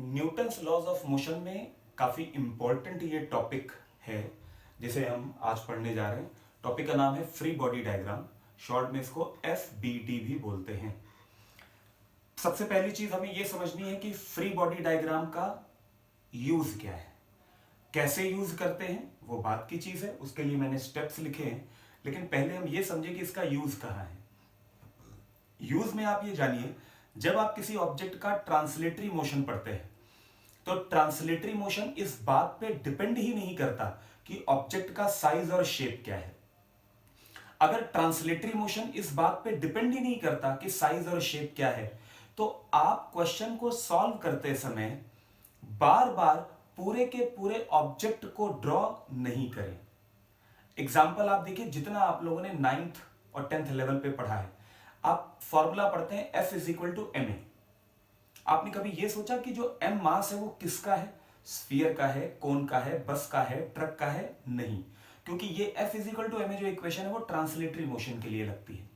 Newton's laws of motion में काफी important ये टॉपिक है जिसे हम आज पढ़ने जा रहे हैं। टॉपिक का नाम है फ्री बॉडी डायग्राम, शॉर्ट में इसको FBD भी बोलते हैं। सबसे पहली चीज हमें यह समझनी है कि फ्री बॉडी डायग्राम का यूज क्या है, कैसे यूज करते हैं वो बात की चीज है, उसके लिए मैंने स्टेप्स लिखे हैं। लेकिन पहले हम ये समझे कि इसका यूज कहाँ है। यूज में आप ये जानिए, जब आप किसी ऑब्जेक्ट का ट्रांसलेटरी मोशन पढ़ते हैं तो ट्रांसलेटरी मोशन इस बात पे डिपेंड ही नहीं करता कि ऑब्जेक्ट का साइज और शेप क्या है। अगर ट्रांसलेटरी मोशन इस बात पे डिपेंड ही नहीं करता कि साइज और शेप क्या है, तो आप क्वेश्चन को सॉल्व करते समय बार बार पूरे के पूरे ऑब्जेक्ट को ड्रॉ नहीं करें। एग्जाम्पल आप देखिए, जितना आप लोगों ने 9th और 10th लेवल पे पढ़ा है, आप फॉर्मूला पढ़ते हैं F is equal to ma। आपने कभी यह सोचा कि जो m मास है वो किसका है? स्फीयर का है, कोन का है, बस का है, ट्रक का है? नहीं, क्योंकि ये F is equal to ma जो इक्वेशन है वो ट्रांसलेटरी मोशन के लिए लगती है।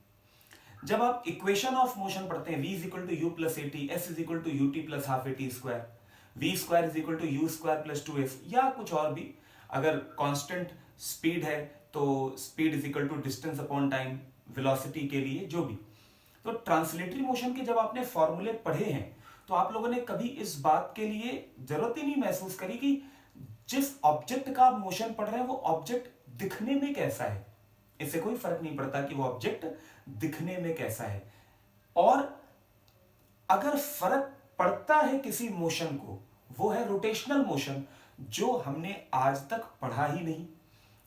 जब आप इक्वेशन ऑफ मोशन पढ़ते हैं, v is equal to u plus at, s is equal to u t plus half at square, v square is equal to u square plus 2s, या कुछ और भी, अगर कांस्टेंट स्पीड है तो speed is equal to distance upon time, velocity के लिए जो भी। तो ट्रांसलेटरी मोशन के जब आपने फॉर्मूले पढ़े हैं तो आप लोगों ने कभी इस बात के लिए जरूरत ही नहीं महसूस करी कि जिस ऑब्जेक्ट का आप मोशन पढ़ रहे हैं वो ऑब्जेक्ट दिखने में कैसा है। इससे कोई फर्क नहीं पड़ता कि वो ऑब्जेक्ट दिखने में कैसा है। और अगर फर्क पड़ता है किसी मोशन को, वो है रोटेशनल मोशन, जो हमने आज तक पढ़ा ही नहीं,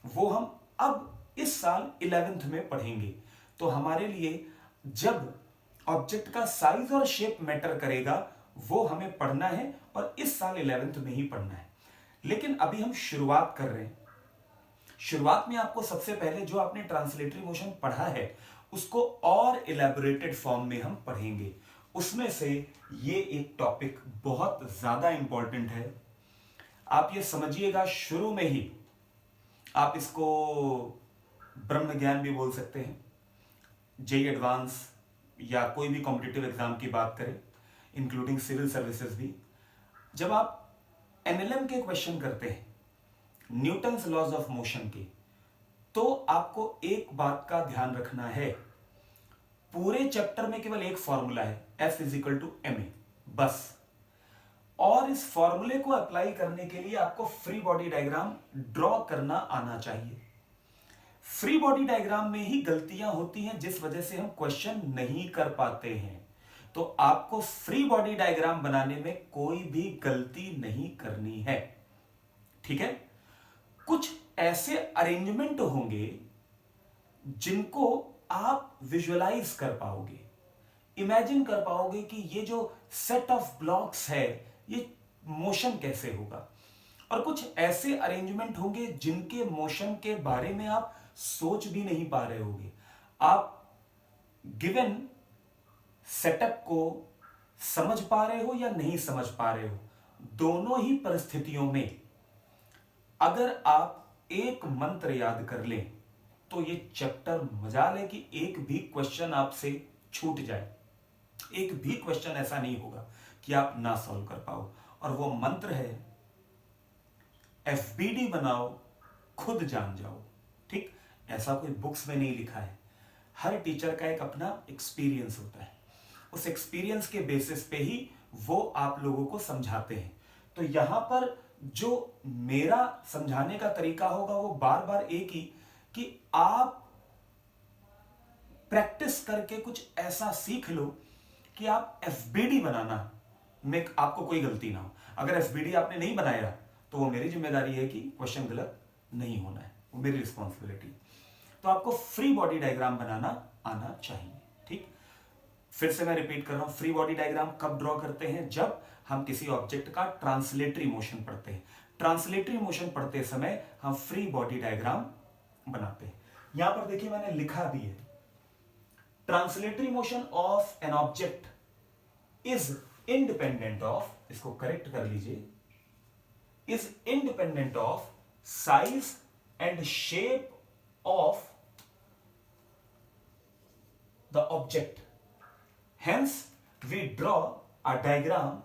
वो हम अब इस साल 11th में पढ़ेंगे। तो हमारे लिए जब ऑब्जेक्ट का साइज और शेप मैटर करेगा वो हमें पढ़ना है, और इस साल 11th में ही पढ़ना है। लेकिन अभी हम शुरुआत कर रहे हैं। शुरुआत में आपको सबसे पहले जो आपने ट्रांसलेटरी मोशन पढ़ा है उसको और इलेबोरेटेड फॉर्म में हम पढ़ेंगे। उसमें से ये एक टॉपिक बहुत ज्यादा इंपॉर्टेंट है। आप ये समझिएगा, शुरू में ही आप इसको ब्रह्म ज्ञान भी बोल सकते हैं, जेई एडवांस या कोई भी कॉम्पिटिटिव एग्जाम की बात करें, इंक्लूडिंग सिविल सर्विसेज भी। जब आप एनएलएम के क्वेश्चन करते हैं न्यूटन्स लॉज ऑफ मोशन के, तो आपको एक बात का ध्यान रखना है, पूरे चैप्टर में केवल एक फॉर्मूला है, F is equal to ma, बस। और इस फॉर्मूले को अप्लाई करने के लिए आपको फ्री बॉडी डायग्राम ड्रॉ करना आना चाहिए। फ्री बॉडी डायग्राम में ही गलतियां होती हैं जिस वजह से हम क्वेश्चन नहीं कर पाते हैं। तो आपको फ्री बॉडी डायग्राम बनाने में कोई भी गलती नहीं करनी है, ठीक है। कुछ ऐसे अरेंजमेंट होंगे जिनको आप विजुअलाइज कर पाओगे, इमेजिन कर पाओगे कि ये जो सेट ऑफ ब्लॉक्स है ये मोशन कैसे होगा। और कुछ ऐसे अरेंजमेंट होंगे जिनके मोशन के बारे में आप सोच भी नहीं पा रहे होगे। आप गिवन सेटअप को समझ पा रहे हो या नहीं समझ पा रहे हो, दोनों ही परिस्थितियों में अगर आप एक मंत्र याद कर लें तो ये चैप्टर मजा ले कि एक भी क्वेश्चन आपसे छूट जाए। एक भी क्वेश्चन ऐसा नहीं होगा कि आप ना सॉल्व कर पाओ। और वो मंत्र है FBD बनाओ, खुद जान जाओ, ठीक। ऐसा कोई बुक्स में नहीं लिखा है, हर टीचर का एक अपना एक्सपीरियंस होता है, उस एक्सपीरियंस के बेसिस पे ही वो आप लोगों को समझाते हैं। तो यहां पर जो मेरा समझाने का तरीका होगा वो बार बार एक ही, कि आप प्रैक्टिस करके कुछ ऐसा सीख लो कि आप FBD बनाना में आपको कोई गलती ना हो। अगर FBD आपने नहीं बनाया तो वो मेरी जिम्मेदारी है कि क्वेश्चन गलत नहीं होना है, वो मेरी रिस्पॉन्सिबिलिटी। तो आपको फ्री बॉडी डायग्राम बनाना आना चाहिए, ठीक। फिर से मैं रिपीट कर रहा हूं, फ्री बॉडी डायग्राम कब ड्रॉ करते हैं? जब हम किसी ऑब्जेक्ट का ट्रांसलेटरी मोशन पढ़ते हैं। ट्रांसलेटरी मोशन पढ़ते समय हम फ्री बॉडी डायग्राम बनाते हैं। यहां पर देखिए मैंने लिखा भी है, translatory motion of an object is independent of, इसको करेक्ट कर लीजिए, is independent of size and shape of the object. Hence, we draw a diagram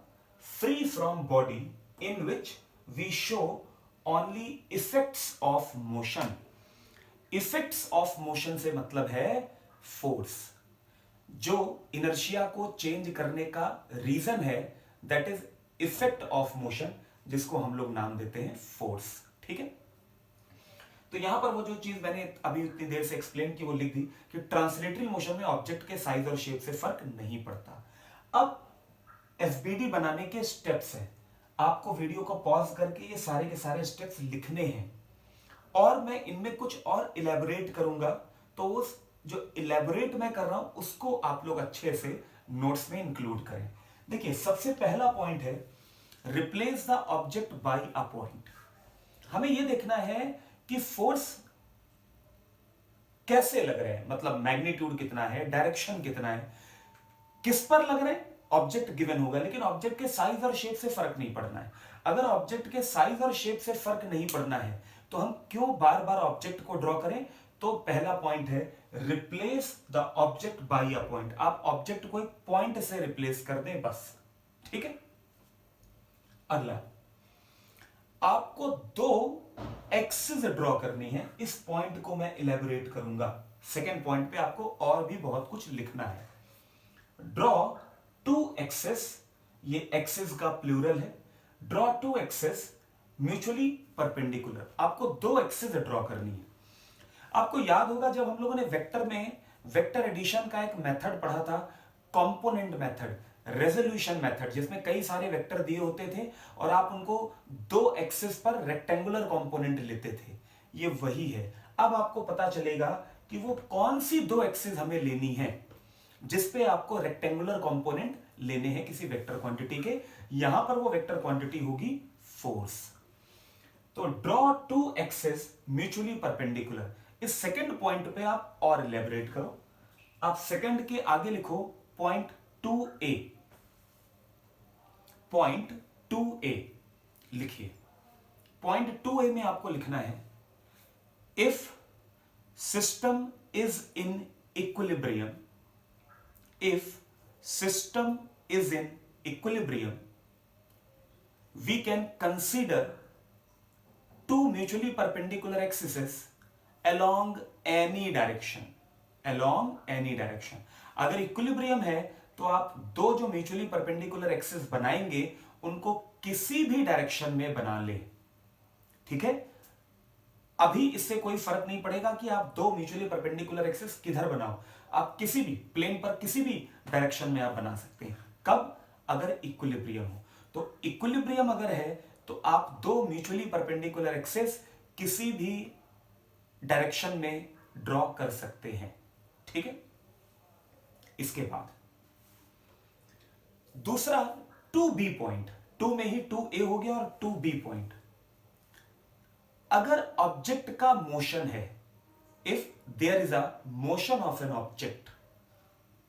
free from body in which we show only effects of motion. Effects of motion से मतलब है force. जो inertia को change करने का reason है that is effect of motion, जिसको हम लोग नाम देते हैं फोर्स. ठीक है. तो यहां पर वो जो चीज मैंने अभी उतनी देर से एक्सप्लेन की वो लिख दी कि ट्रांसलेटरी मोशन में ऑब्जेक्ट के साइज और शेप से फर्क नहीं पड़ता. अब एफबीडी बनाने के स्टेप्स हैं. आपको वीडियो को पॉज करके ये सारे के सारे स्टेप्स लिखने हैं और मैं इनमें कुछ और इलेबोरेट करूंगा. तो उस जो इलेबोरेट मैं कर रहा हूं उसको आप लोग अच्छे से नोट्स में इंक्लूड करें. देखिए, सबसे पहला पॉइंट है replace the object by a point. हमें यह देखना है कि फोर्स कैसे लग रहे हैं, मतलब मैग्नीट्यूड कितना है, डायरेक्शन कितना है, किस पर लग रहे हैं. ऑब्जेक्ट गिवन होगा, लेकिन ऑब्जेक्ट के साइज और शेप से फर्क नहीं पड़ना है. अगर ऑब्जेक्ट के साइज और शेप से फर्क नहीं पड़ना है तो हम क्यों बार बार ऑब्जेक्ट को ड्रॉ करें. तो पहला पॉइंट है replace the object by a point. आप ऑब्जेक्ट को एक पॉइंट से रिप्लेस कर दें बस. ठीक है. अगला, आपको दो एक्सिस ड्रॉ करनी है. इस पॉइंट को मैं इलेबोरेट करूंगा. सेकेंड पॉइंट पे आपको और भी बहुत कुछ लिखना है. ड्रॉ टू एक्सिस, ये एक्सिस का प्लूरल है. Draw two axis mutually perpendicular. आपको दो एक्सिस ड्रॉ करनी है. आपको याद होगा जब हम लोगों ने वेक्टर में वेक्टर एडिशन का एक मेथड पढ़ा था, कंपोनेंट मेथड, रेजोल्यूशन मेथड, जिसमें कई सारे वेक्टर दिए होते थे और आप उनको दो एक्सिस पर रेक्टेंगुलर कंपोनेंट लेते थे. ये वही है. अब आपको पता चलेगा कि वो कौन सी दो एक्सिस हमें लेनी है जिसपे आपको रेक्टेंगुलर कंपोनेंट लेने हैं किसी वेक्टर क्वांटिटी के. यहां पर वो वेक्टर क्वांटिटी होगी फोर्स. तो draw two axis mutually perpendicular. इस सेकंड पॉइंट पे आप और इलेबोरेट करो. आप सेकंड के आगे लिखो पॉइंट 2a. पॉइंट 2a लिखिए. पॉइंट 2a में आपको लिखना है if system is in equilibrium. If system is in equilibrium, we can consider two mutually perpendicular axes along any direction. Along any direction. अगर इक्विलिब्रियम है तो आप दो जो म्यूचुअली परपेंडिकुलर एक्सिस बनाएंगे उनको किसी भी डायरेक्शन में बना ले. ठीक है. अभी इससे कोई फर्क नहीं पड़ेगा कि आप दो म्यूचुअली परपेंडिकुलर एक्सिस किधर बनाओ. आप किसी भी प्लेन पर किसी भी डायरेक्शन में आप बना सकते हैं. कब? अगर इक्विलिब्रियम हो. तो इक्विलिब्रियम अगर है तो आप दो म्यूचुअली परपेंडिकुलर एक्सिस किसी भी डायरेक्शन में ड्रॉ कर सकते हैं. ठीक है. इसके बाद दूसरा 2b पॉइंट. 2 में ही 2a हो गया और 2b पॉइंट. अगर ऑब्जेक्ट का मोशन है, if there is a motion of an object,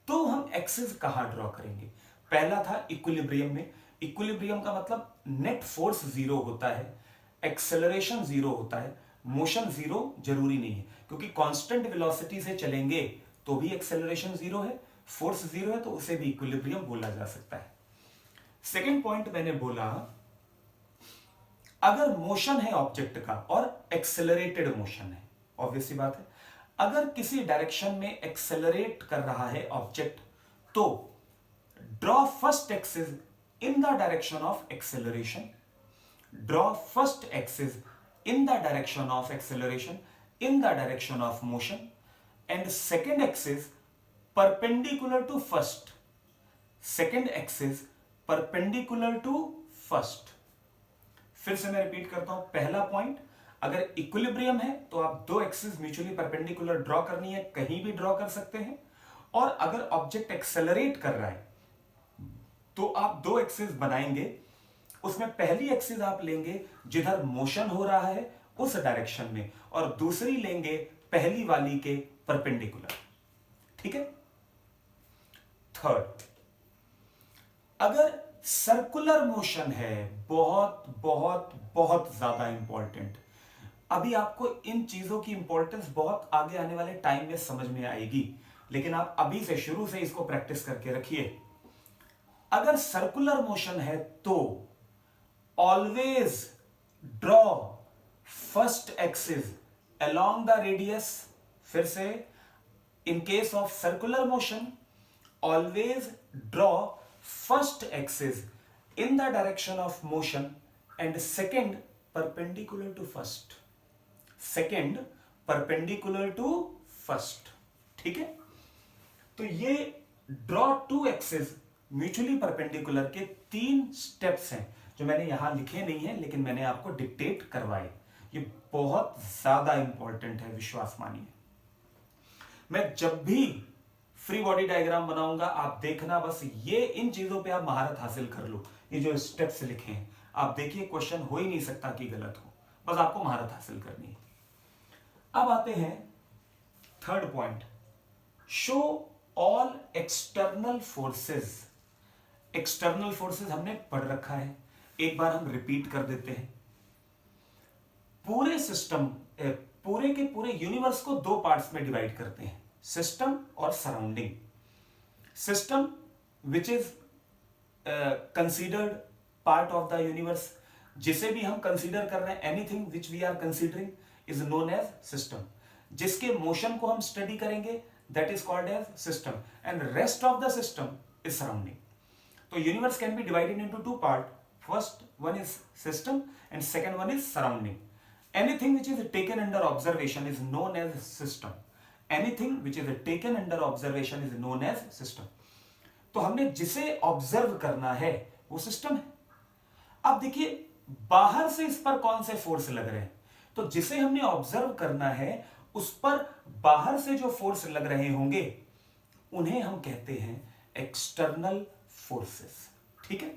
तो हम एक्सिस कहां ड्रॉ करेंगे. पहला था इक्विलिब्रियम में. इक्विलिब्रियम का मतलब नेट फोर्स जीरो होता है, एक्सेलरेशन जीरो होता है, मोशन जीरो जरूरी नहीं है, क्योंकि कांस्टेंट वेलोसिटी से चलेंगे तो भी एक्सेलरेशन जीरो है, फोर्स जीरो है, तो उसे भी इक्विलिब्रियम बोला जा सकता है. सेकेंड पॉइंट मैंने बोला अगर मोशन है ऑब्जेक्ट का और एक्सेलरेटेड मोशन है, ऑब्वियस सी बात है, अगर किसी डायरेक्शन में एक्सेलरेट कर रहा है ऑब्जेक्ट तो draw first axis in the direction of acceleration. Draw first axis in the direction of acceleration in the direction of motion and second axis perpendicular to first. Second axis perpendicular to first. फिर से मैं repeat करता हूं. पहला point, अगर equilibrium है तो आप दो एक्सिस म्यूचुअली परपेंडिकुलर ड्रॉ करनी है, कहीं भी ड्रॉ कर सकते हैं. और अगर ऑब्जेक्ट एक्सेलरेट कर रहा है तो आप दो एक्सिस बनाएंगे. उसमें पहली एक्सिस आप लेंगे जिधर मोशन हो रहा है उस डायरेक्शन में, और दूसरी लेंगे पहली वाली के परपेंडिकुलर. ठीक है. थर्ड, अगर सर्कुलर मोशन है, बहुत बहुत बहुत ज्यादा इंपॉर्टेंट. अभी आपको इन चीजों की इंपॉर्टेंस बहुत आगे आने वाले टाइम में समझ में आएगी, लेकिन आप अभी से शुरू से इसको प्रैक्टिस करके रखिए. अगर सर्कुलर मोशन है तो always draw first axis along the radius. फिर से, in case of circular motion always draw first axis in the direction of motion and second perpendicular to first, second perpendicular to first। ठीक है, तो ये draw two axis mutually perpendicular के 3 steps हैं जो मैंने यहां लिखे नहीं है लेकिन मैंने आपको डिक्टेट करवाए। ये बहुत ज्यादा इंपॉर्टेंट है, विश्वास मानिए। मैं जब भी फ्री बॉडी डायग्राम बनाऊंगा आप देखना, बस ये इन चीजों पे आप महारत हासिल कर लो। ये जो स्टेप्स लिखे हैं आप देखिए, क्वेश्चन हो ही नहीं सकता कि गलत हो, बस आपको महारत हासिल करनी है। अब आते हैं third point, show all external forces. External forces हमने पढ़ रखा है, एक बार हम रिपीट कर देते हैं। पूरे सिस्टम, पूरे के पूरे यूनिवर्स को 2 पार्ट्स में डिवाइड करते हैं, सिस्टम और surrounding. System which is considered part of the universe, जिसे भी हम कंसीडर कर रहे हैं, anything which we are considering is known as system. जिसके मोशन को हम स्टडी करेंगे that is called as system, and rest of the system is surrounding. तो universe can be divided into 2 part, first one is system and second one is surrounding. Anything which is taken under observation is known as system. Anything which is taken under observation is known as system. तो हमने जिसे observe करना है वो system है। अब देखिए बाहर से इस पर कौन से फोर्स लग रहे हैं, तो जिसे हमने ऑब्जर्व करना है उस पर बाहर से जो फोर्स लग रहे होंगे उन्हें हम कहते हैं एक्सटर्नल फोर्सेस। ठीक है,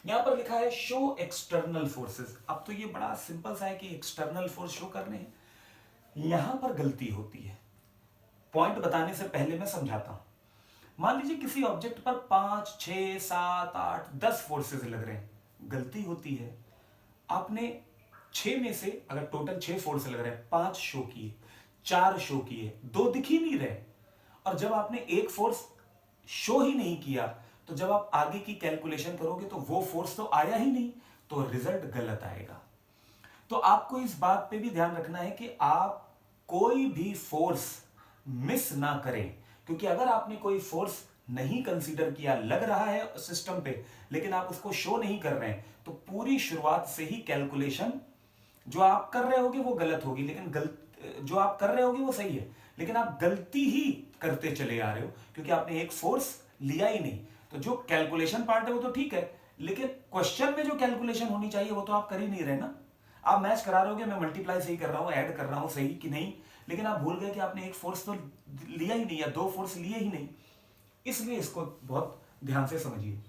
यहां पर लिखा है शो एक्सटर्नल फोर्सेस। अब तो ये बड़ा सिंपल सा है कि एक्सटर्नल फोर्स शो करने हैं, यहां पर गलती होती है। पॉइंट बताने से पहले मैं समझाता हूं। मान लीजिए किसी ऑब्जेक्ट पर 5, 6, 7, 8, 10 फोर्सेस लग रहे हैं। गलती होती है, आपने 6 में से अगर टोटल 6 फोर्स लग रहे हैं, 5 शो किए, 4 शो किए, 2 दिख ही नहीं रहे, और जब आपने एक फोर्स शो ही नहीं किया तो जब आप आगे की कैलकुलेशन करोगे तो वो फोर्स तो आया ही नहीं, तो रिजल्ट गलत आएगा। तो आपको इस बात पे भी ध्यान रखना है कि आप कोई भी फोर्स मिस ना करें, क्योंकि अगर आपने कोई फोर्स नहीं कंसीडर किया, लग रहा है सिस्टम पे लेकिन आप उसको शो नहीं कर रहे हैं, तो पूरी शुरुआत से ही कैलकुलेशन जो आप कर रहे होगे वो गलत होगी, लेकिन जो आप कर रहे होगे वो सही है, लेकिन आप गलती ही करते चले आ रहे हो क्योंकि आपने एक फोर्स लिया ही नहीं। तो जो कैलकुलेशन पार्ट है वो तो ठीक है, लेकिन क्वेश्चन में जो कैलकुलेशन होनी चाहिए वो तो आप कर ही नहीं रहे ना। आप मैच करा रहे हो, मैं मल्टीप्लाई सही कर रहा हूं, ऐड कर रहा हूं सही कि नहीं, लेकिन आप भूल गए कि आपने एक फोर्स तो लिया ही नहीं या 2 फोर्स लिए ही नहीं। इसलिए इसको बहुत ध्यान से समझिए।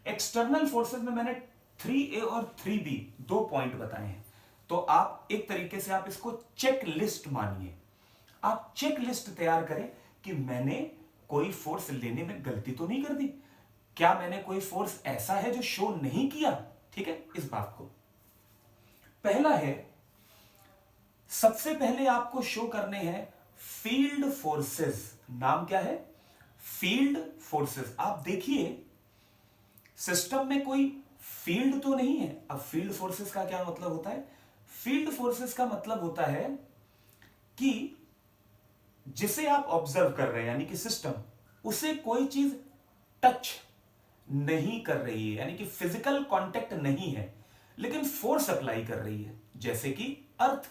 एक्सटर्नल फोर्सेस में मैंने 3A और 3B 2 पॉइंट बताए हैं, तो आप एक तरीके से आप इसको चेक लिस्ट मानिए। आप चेक लिस्ट तैयार करें कि मैंने कोई फोर्स लेने में गलती तो नहीं कर दी, क्या मैंने कोई फोर्स ऐसा है जो शो नहीं किया। ठीक है, इस बात को पहला है, सबसे पहले आपको शो करने हैं फील्ड फोर्सेस। नाम क्या है? Field forces. आप देखिए सिस्टम में कोई फील्ड तो नहीं है। अब फील्ड फोर्सेस का क्या मतलब होता है? फील्ड फोर्सेस का मतलब होता है कि जिसे आप ऑब्जर्व कर रहे हैं यानी कि सिस्टम, उसे कोई चीज टच नहीं कर रही है, यानी कि फिजिकल कांटेक्ट नहीं है, लेकिन फोर्स अप्लाई कर रही है। जैसे कि अर्थ,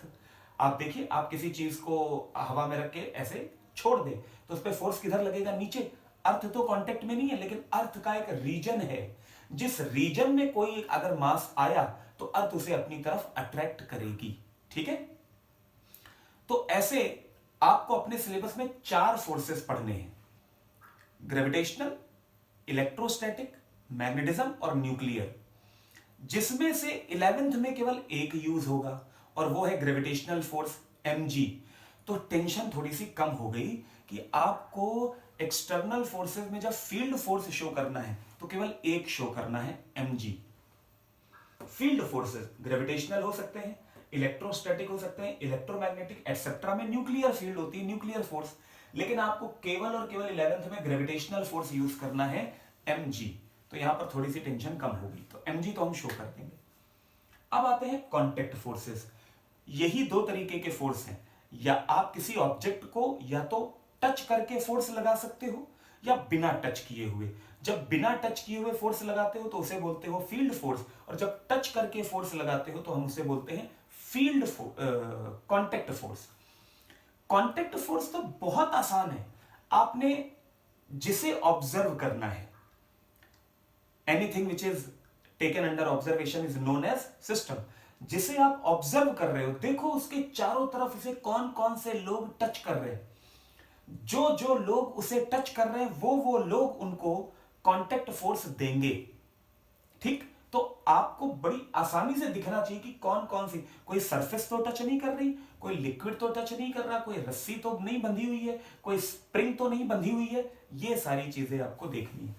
आप देखिए आप किसी चीज को हवा में रख के ऐसे छोड़ दे तो उस पर फोर्स किधर लगेगा? नीचे। अर्थ तो कांटेक्ट में नहीं है, लेकिन अर्थ का एक रीजन है, जिस रीजन में कोई अगर मास आया तो अर्थ उसे अपनी तरफ अट्रैक्ट करेगी। ठीक है, तो ऐसे आपको अपने सिलेबस में 4 फोर्सेस पढ़ने हैं, ग्रेविटेशनल, इलेक्ट्रोस्टैटिक, मैग्नेटिज्म और न्यूक्लियर, जिसमें से 11th में केवल एक यूज होगा और वो है ग्रेविटेशनल फोर्स mg। तो टेंशन थोड़ी सी कम हो गई कि आपको एक्सटर्नल फोर्सेस में जब फील्ड फोर्स शो करना है तो केवल एक शो करना है, mg। फील्ड फोर्सेस ग्रेविटेशनल हो सकते हैं, इलेक्ट्रोस्टैटिक हो सकते हैं, इलेक्ट्रोमैग्नेटिक एटसेट्रा में न्यूक्लियर फील्ड होती है, न्यूक्लियर फोर्स, लेकिन आपको केवल और केवल 11th में ग्रेविटेशनल फोर्स यूज करना है, mg, तो यहां पर थोड़ी सी टेंशन कम होगी, तो mg तो हम शो कर देंगे। अब आते हैं कांटेक्ट फोर्सेस। यही दो तरीके के फोर्स हैं, या आप किसी ऑब्जेक्ट को या तो टच करके फोर्स लगा सकते हो या बिना टच किए हुए। जब बिना टच किए हुए फोर्स लगाते हो तो उसे बोलते हो फील्ड फोर्स, और जब टच करके फोर्स लगाते हो तो हम उसे बोलते हैं field contact force. Contact force तो बहुत आसान है, आपने जिसे ऑब्जर्व करना है, anything which is taken under observation is known as system. जिसे आप ऑब्जर्व कर रहे हो, देखो उसके चारों तरफ उसे कौन कौन से लोग टच कर रहे हैं, जो जो लोग उसे टच कर रहे हैं वो लोग उनको कांटेक्ट फोर्स देंगे। ठीक, तो आपको बड़ी आसानी से दिखना चाहिए कि कौन कौन सी, कोई सरफेस तो टच नहीं कर रही, कोई लिक्विड तो टच नहीं कर रहा, कोई रस्सी तो नहीं बंधी हुई है, कोई स्प्रिंग तो नहीं बंधी हुई है। ये सारी चीजें आपको देखनी है।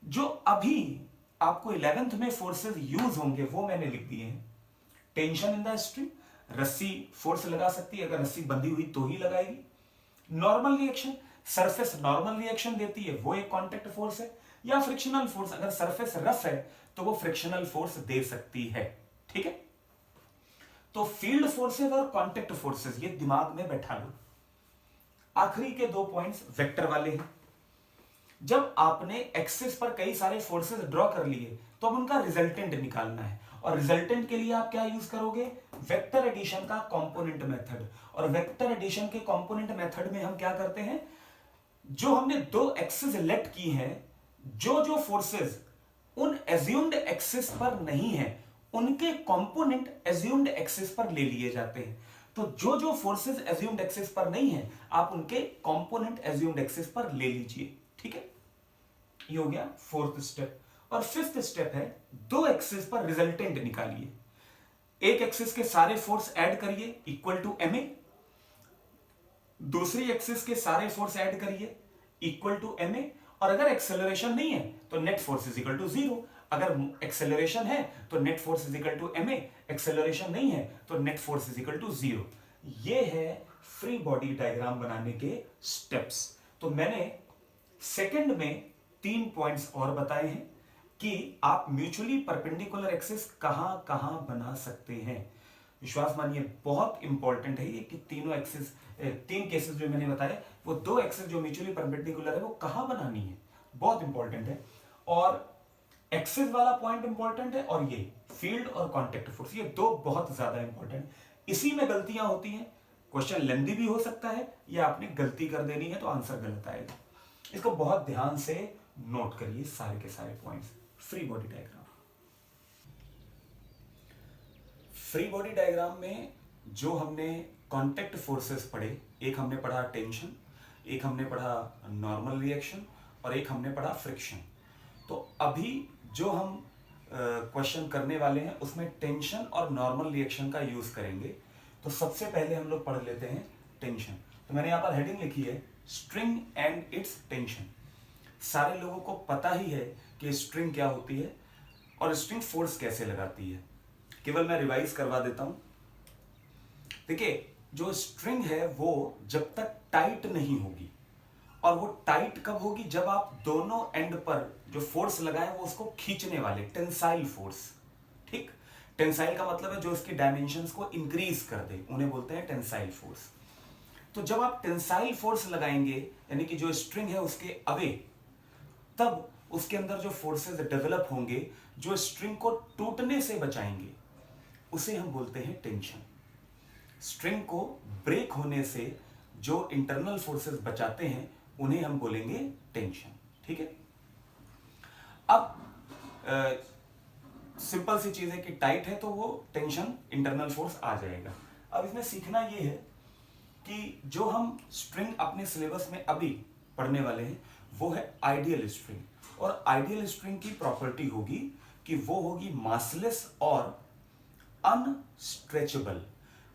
जो अभी आपको 11th में फोर्सेस यूज होंगे वो मैंने लिख दिए हैं। टेंशन इन द स्ट्रिंग, रस्सी फोर्स लगा सकती है, अगर रस्सी बंधी हुई तो ही लगाएगी। Normal reaction, surface normal reaction देती है, वो एक कांटेक्ट फोर्स है। या फ्रिक्शनल फोर्स, अगर सरफेस रफ है तो वो फ्रिक्शनल फोर्स दे सकती है। ठीक है, तो फील्ड फोर्सेस और कांटेक्ट फोर्सेस ये दिमाग में बैठा लो। आखिरी के दो पॉइंट्स वेक्टर वाले हैं। जब आपने एक्सिस पर कई सारे फोर्सेस ड्रॉ कर लिए तो अब उनका रिजल्टेंट निकालना है, और रिजल्टेंट के लिए आप क्या यूज करोगे, वेक्टर एडिशन का कंपोनेंट मेथड। और वेक्टर एडिशन के कंपोनेंट मेथड में हम क्या करते हैं, जो हमने दो एक्सिस लेट की हैं, जो जो फोर्सेस उन एज्यूम्ड एक्सिस पर नहीं है उनके कंपोनेंट एज्यूम्ड एक्सिस पर ले लिए जाते हैं। तो जो जो फोर्सेस एज्यूम्ड एक्सिस पर नहीं है आप उनके कंपोनेंट एज्यूम्ड एक्सिस पर ले लीजिए। ठीक है, ये हो गया फोर्थ स्टेप। और फिफ्थ स्टेप है, दो एक्सिस पर रिजल्टेंट निकालिए। एक एक्सिस के सारे फोर्स ऐड करिए इक्वल टू ma, दूसरी एक्सिस के सारे फोर्स ऐड करिए इक्वल टू ma, और अगर एक्सेलरेशन नहीं है तो net force is equal to 0। अगर एक्सेलरेशन है तो net force is equal to ma, acceleration नहीं है तो net force is equal to 0। ये है फ्री बॉडी डायग्राम बनाने के स्टेप्स। तो मैंने सेकंड में 3 पॉइंट्स और बताए हैं कि आप म्यूचुअली परपेंडिकुलर एक्सिस कहां कहां बना सकते हैं। विश्वास मानिए बहुत इंपॉर्टेंट है ये कि तीनों एक्सिस, 3 केसेस जो मैंने बताए, वो 2 एक्सिस जो म्यूचुअली परपेंडिकुलर है वो कहां बनानी है, बहुत इंपॉर्टेंट है। और एक्सिस वाला पॉइंट इंपॉर्टेंट है, और ये फील्ड और कांटेक्ट फोर्स, ये 2 बहुत ज्यादा इंपॉर्टेंट। इसी में गलतियां होती हैं, क्वेश्चन लेंथी भी हो सकता है, या आपने गलती कर देनी है तो आंसर गलत आएगा। इसको बहुत ध्यान से नोट करिए सारे के सारे points. Free body diagram, free body diagram में जो हमने कांटेक्ट फोर्सेस पढ़े, एक हमने पढ़ा टेंशन, एक हमने पढ़ा नॉर्मल रिएक्शन, और एक हमने पढ़ा फ्रिक्शन। तो अभी जो हम क्वेश्चन करने वाले हैं उसमें टेंशन और नॉर्मल रिएक्शन का यूज करेंगे। तो सबसे पहले हम लोग पढ़ लेते हैं टेंशन। तो मैंने यहां पर हेडिंग लिखी है स्ट्रिंग एंड इट्स टेंशन। सारे लोगों को पता ही है कि स्ट्रिंग क्या होती है और स्ट्रिंग फोर्स कैसे लगाती है, केवल मैं रिवाइज करवा देता हूं। देखिए, जो स्ट्रिंग है वो जब तक टाइट नहीं होगी, और वो टाइट कब होगी, जब आप दोनों एंड पर जो फोर्स लगाए वो उसको खींचने वाले, टेंसाइल फोर्स। ठीक, टेंसाइल का मतलब है जो इसकी डायमेंशंस को इंक्रीज कर दे, उन्हें बोलते हैं टेंसाइल फोर्स। तो जब आप टेंसाइल फोर्स लगाएंगे, यानी कि जो स्ट्रिंग है उसके अवे, तब उसके अंदर जो फोर्सेस डेवलप होंगे जो स्ट्रिंग को टूटने से बचाएंगे, उसे हम बोलते हैं टेंशन। स्ट्रिंग को ब्रेक होने से जो इंटरनल फोर्सेस बचाते हैं उन्हें हम बोलेंगे टेंशन। ठीक है, अब सिंपल सी चीज है कि टाइट है तो वो टेंशन इंटरनल फोर्स आ जाएगा। अब इसमें सीखना ये है कि जो हम स्ट्रिंग अपने सिलेबस में अभी पढ़ने वाले हैं वो है आइडियल स्ट्रिंग, और आइडियल स्ट्रिंग की प्रॉपर्टी होगी कि वो होगी मासलेस और अनस्ट्रेचेबल।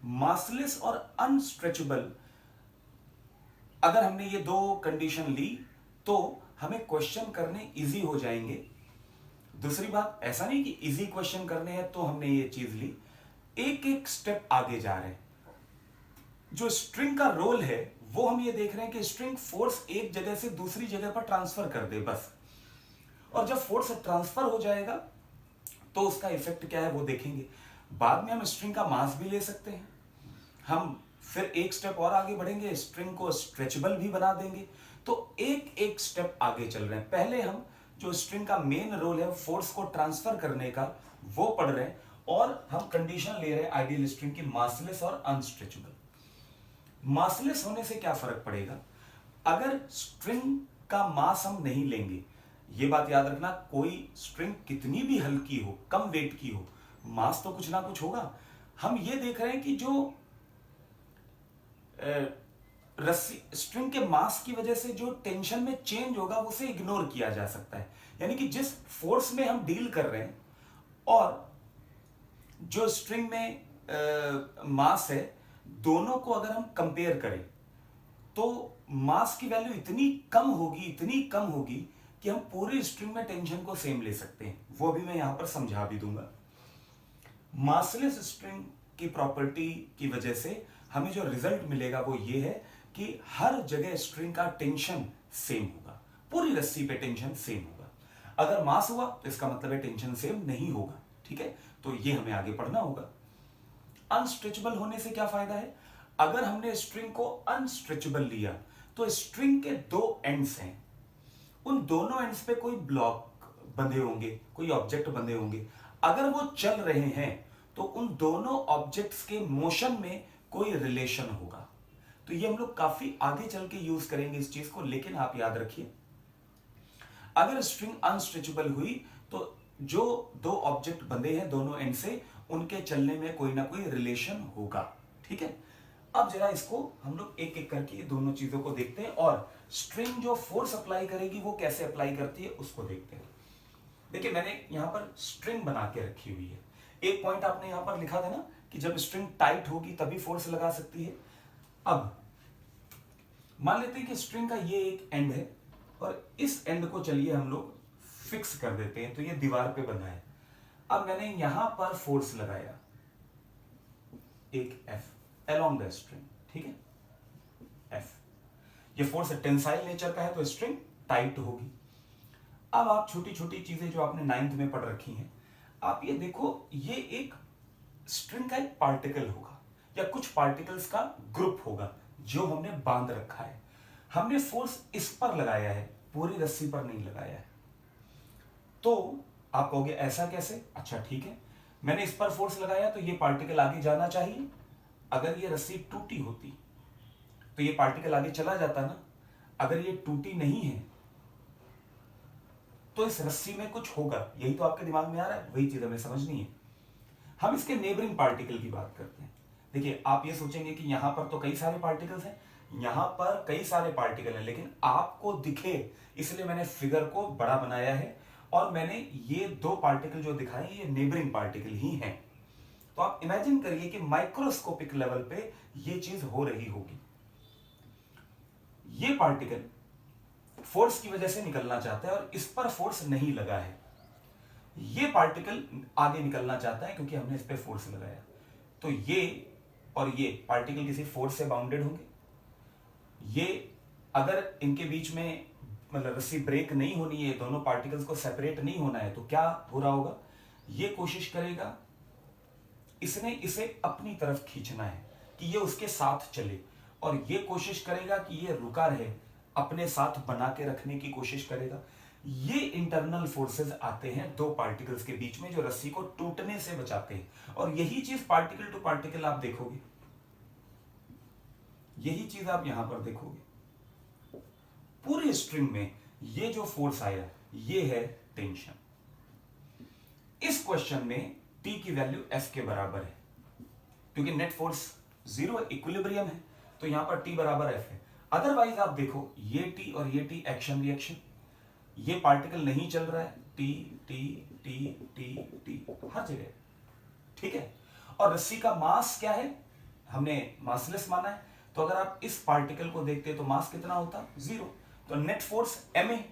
मासलेस और अनस्ट्रेचेबल, अगर हमने ये 2 कंडीशन ली तो हमें क्वेश्चन करने इजी हो जाएंगे। दूसरी बात, ऐसा नहीं कि इजी क्वेश्चन करने हैं तो हमने ये चीज ली, एक एक स्टेप आगे जा रहे हैं। जो स्ट्रिंग का रोल है वो हम ये देख रहे हैं कि स्ट्रिंग फोर्स एक जगह से दूसरी जगह पर ट्रांसफर कर दे, बस। और जब फोर्स ट्रांसफर हो जाएगा तो उसका इफेक्ट क्या है वो देखेंगे। बाद में हम स्ट्रिंग का मास भी ले सकते हैं। हम फिर एक स्टेप और आगे बढ़ेंगे, स्ट्रिंग को स्ट्रेचेबल भी बना देंगे। तो एक एक स्टेप आगे चल रहे हैं। पहले हम जो स्ट्रिंग का मेन रोल है फोर्स को ट्रांसफर करने का वो पढ़ रहे हैं, और हम कंडीशन ले रहे हैं आइडियल स्ट्रिंग की मासलेस और अनस्ट्रेचेबल। मासलेस होने से क्या फर्क पड़ेगा? अगर स्ट्रिंग का मास हम नहीं लेंगे, ये बात याद रखना, कोई स्ट्रिंग कितनी भी हल्की हो, कम वेट की हो, मास तो कुछ ना कुछ होगा। हम ये देख रहे हैं कि जो रस्सी स्ट्रिंग के मास की वजह से जो टेंशन में चेंज होगा उसे इग्नोर किया जा सकता है। यानी कि जिस फोर्स में हम डील कर रहे हैं और जो स्ट्रिंग में मास है, दोनों को अगर हम कंपेयर करें तो मास की वैल्यू इतनी कम होगी कि हम पूरी स्ट्रिंग में टेंशन को सेम ले सकते हैं। वो भी मैं यहां पर समझा भी दूंगा। मासलेस स्ट्रिंग की प्रॉपर्टी की वजह से हमें जो रिजल्ट मिलेगा वो ये है कि हर जगह स्ट्रिंग का टेंशन सेम होगा, पूरी रस्सी पे टेंशन सेम होगा। अगर मास हुआ तो इसका मतलब है टेंशन सेम नहीं होगा। ठीक है, तो ये हमें आगे पढ़ना होगा। अनस्ट्रेचेबल होने से क्या फायदा है? अगर हमने स्ट्रिंग को अनस्ट्रेचेबल लिया तो स्ट्रिंग के दो एंड्स हैं, उन दोनों एंड्स पे कोई ब्लॉक बंधे होंगे, कोई ऑब्जेक्ट बंधे होंगे। अगर वो चल रहे हैं तो उन दोनों ऑब्जेक्ट्स के मोशन में कोई रिलेशन होगा। तो ये हम लोग काफी आगे चल के यूज करेंगे इस चीज को, लेकिन आप याद रखिए अगर स्ट्रिंग अनस्ट्रेचेबल हुई तो जो दो ऑब्जेक्ट बंधे हैं दोनों एंड से, उनके चलने में कोई ना कोई रिलेशन होगा। ठीक है, अब जरा इसको हम लोग एक एक करके दोनों चीजों को देखते हैं, और स्ट्रिंग जो फोर्स अप्लाई करेगी वो कैसे अप्लाई करती है उसको देखते हैं। देखिए मैंने यहां पर स्ट्रिंग बना के रखी हुई है। एक पॉइंट आपने यहां पर लिखा था ना कि जब स्ट्रिंग टाइट होगी तभी फोर्स लगा सकती है। अब मान लेते हैं कि स्ट्रिंग का ये एक एंड है और इस एंड को चलिए हम लोग फिक्स कर देते हैं, तो ये दीवार पे बना है। अब मैंने यहां पर फोर्स लगाया एक F along द स्ट्रिंग। ठीक है, F, ये फोर्स टेंसाइल नेचर का है तो स्ट्रिंग टाइट होगी। अब आप छोटी छोटी चीजें जो आपने 9th में पढ़ रखी हैं, आप ये देखो, ये एक स्ट्रिंग का एक पार्टिकल होगा या कुछ पार्टिकल्स का ग्रुप होगा जो हमने बांध रखा है। हमने फोर्स इस पर लगाया है, पूरी रस्सी पर नहीं लगाया है। तो आप कहोगे ऐसा कैसे? अच्छा ठीक है, मैंने इस पर फोर्स लगाया तो ये पार्टिकल आगे जाना चाहिए। अगर ये रस्सी टूटी होती तो ये पार्टिकल आगे चला जाता ना। अगर ये टूटी नहीं है तो इस रस्सी में कुछ होगा, यही तो आपके दिमाग में आ रहा है, वही चीज हमें समझनी है। हम इसके नेबरिंग पार्टिकल की बात करते हैं। देखिए आप ये सोचेंगे कि यहां पर तो कई सारे पार्टिकल्स हैं, यहां पर कई सारे पार्टिकल हैं, लेकिन आपको दिखे इसलिए मैंने फिगर को बड़ा बनाया है और मैंने ये दो पार्टिकल जो दिखाए ये नेबरिंग पार्टिकल ही हैं। तो आप इमेजिन करिए कि माइक्रोस्कोपिक लेवल पे ये चीज हो रही होगी। ये पार्टिकल फोर्स की वजह से निकलना चाहता है और इस पर फोर्स नहीं लगा है। ये पार्टिकल आगे निकलना चाहता है क्योंकि हमने इस पे फोर्स लगाया। तो ये और ये पार्टिकल किसी फोर्स से बाउंडेड होंगे। ये अगर इनके बीच में मतलब रस्सी ब्रेक नहीं होनी है, दोनों पार्टिकल्स को सेपरेट नहीं होना है, तो क्या हो रहा होगा? ये कोशिश करेगा, इसने इसे अपनी तरफ खींचना है कि ये उसके साथ चले, और ये कोशिश करेगा कि ये रुका रहे, अपने साथ बना के रखने की कोशिश करेगा। ये इंटरनल फोर्सेस आते हैं दो पार्टिकल्स के बीच में जो रस्सी को टूटने से बचाते हैं। और यही चीज पार्टिकल टू पार्टिकल आप देखोगे, यही चीज आप यहां पर देखोगे। पूरी स्ट्रिंग में ये जो फोर्स आया ये है टेंशन। इस क्वेश्चन में T की वैल्यू F के बराबर है क्योंकि नेट फोर्स 0 इक्विलिब्रियम है, तो यहां पर T बराबर F है। अदरवाइज आप देखो ये T और ये T एक्शन रिएक्शन, ये पार्टिकल नहीं चल रहा है, T T T T T हर जगह। ठीक है, और रस्सी का मास क्या है? हमने मासलेस माना है, तो अगर आप इस पार्टिकल को देखते तो मास कितना होता? 0। तो नेट फोर्स m है,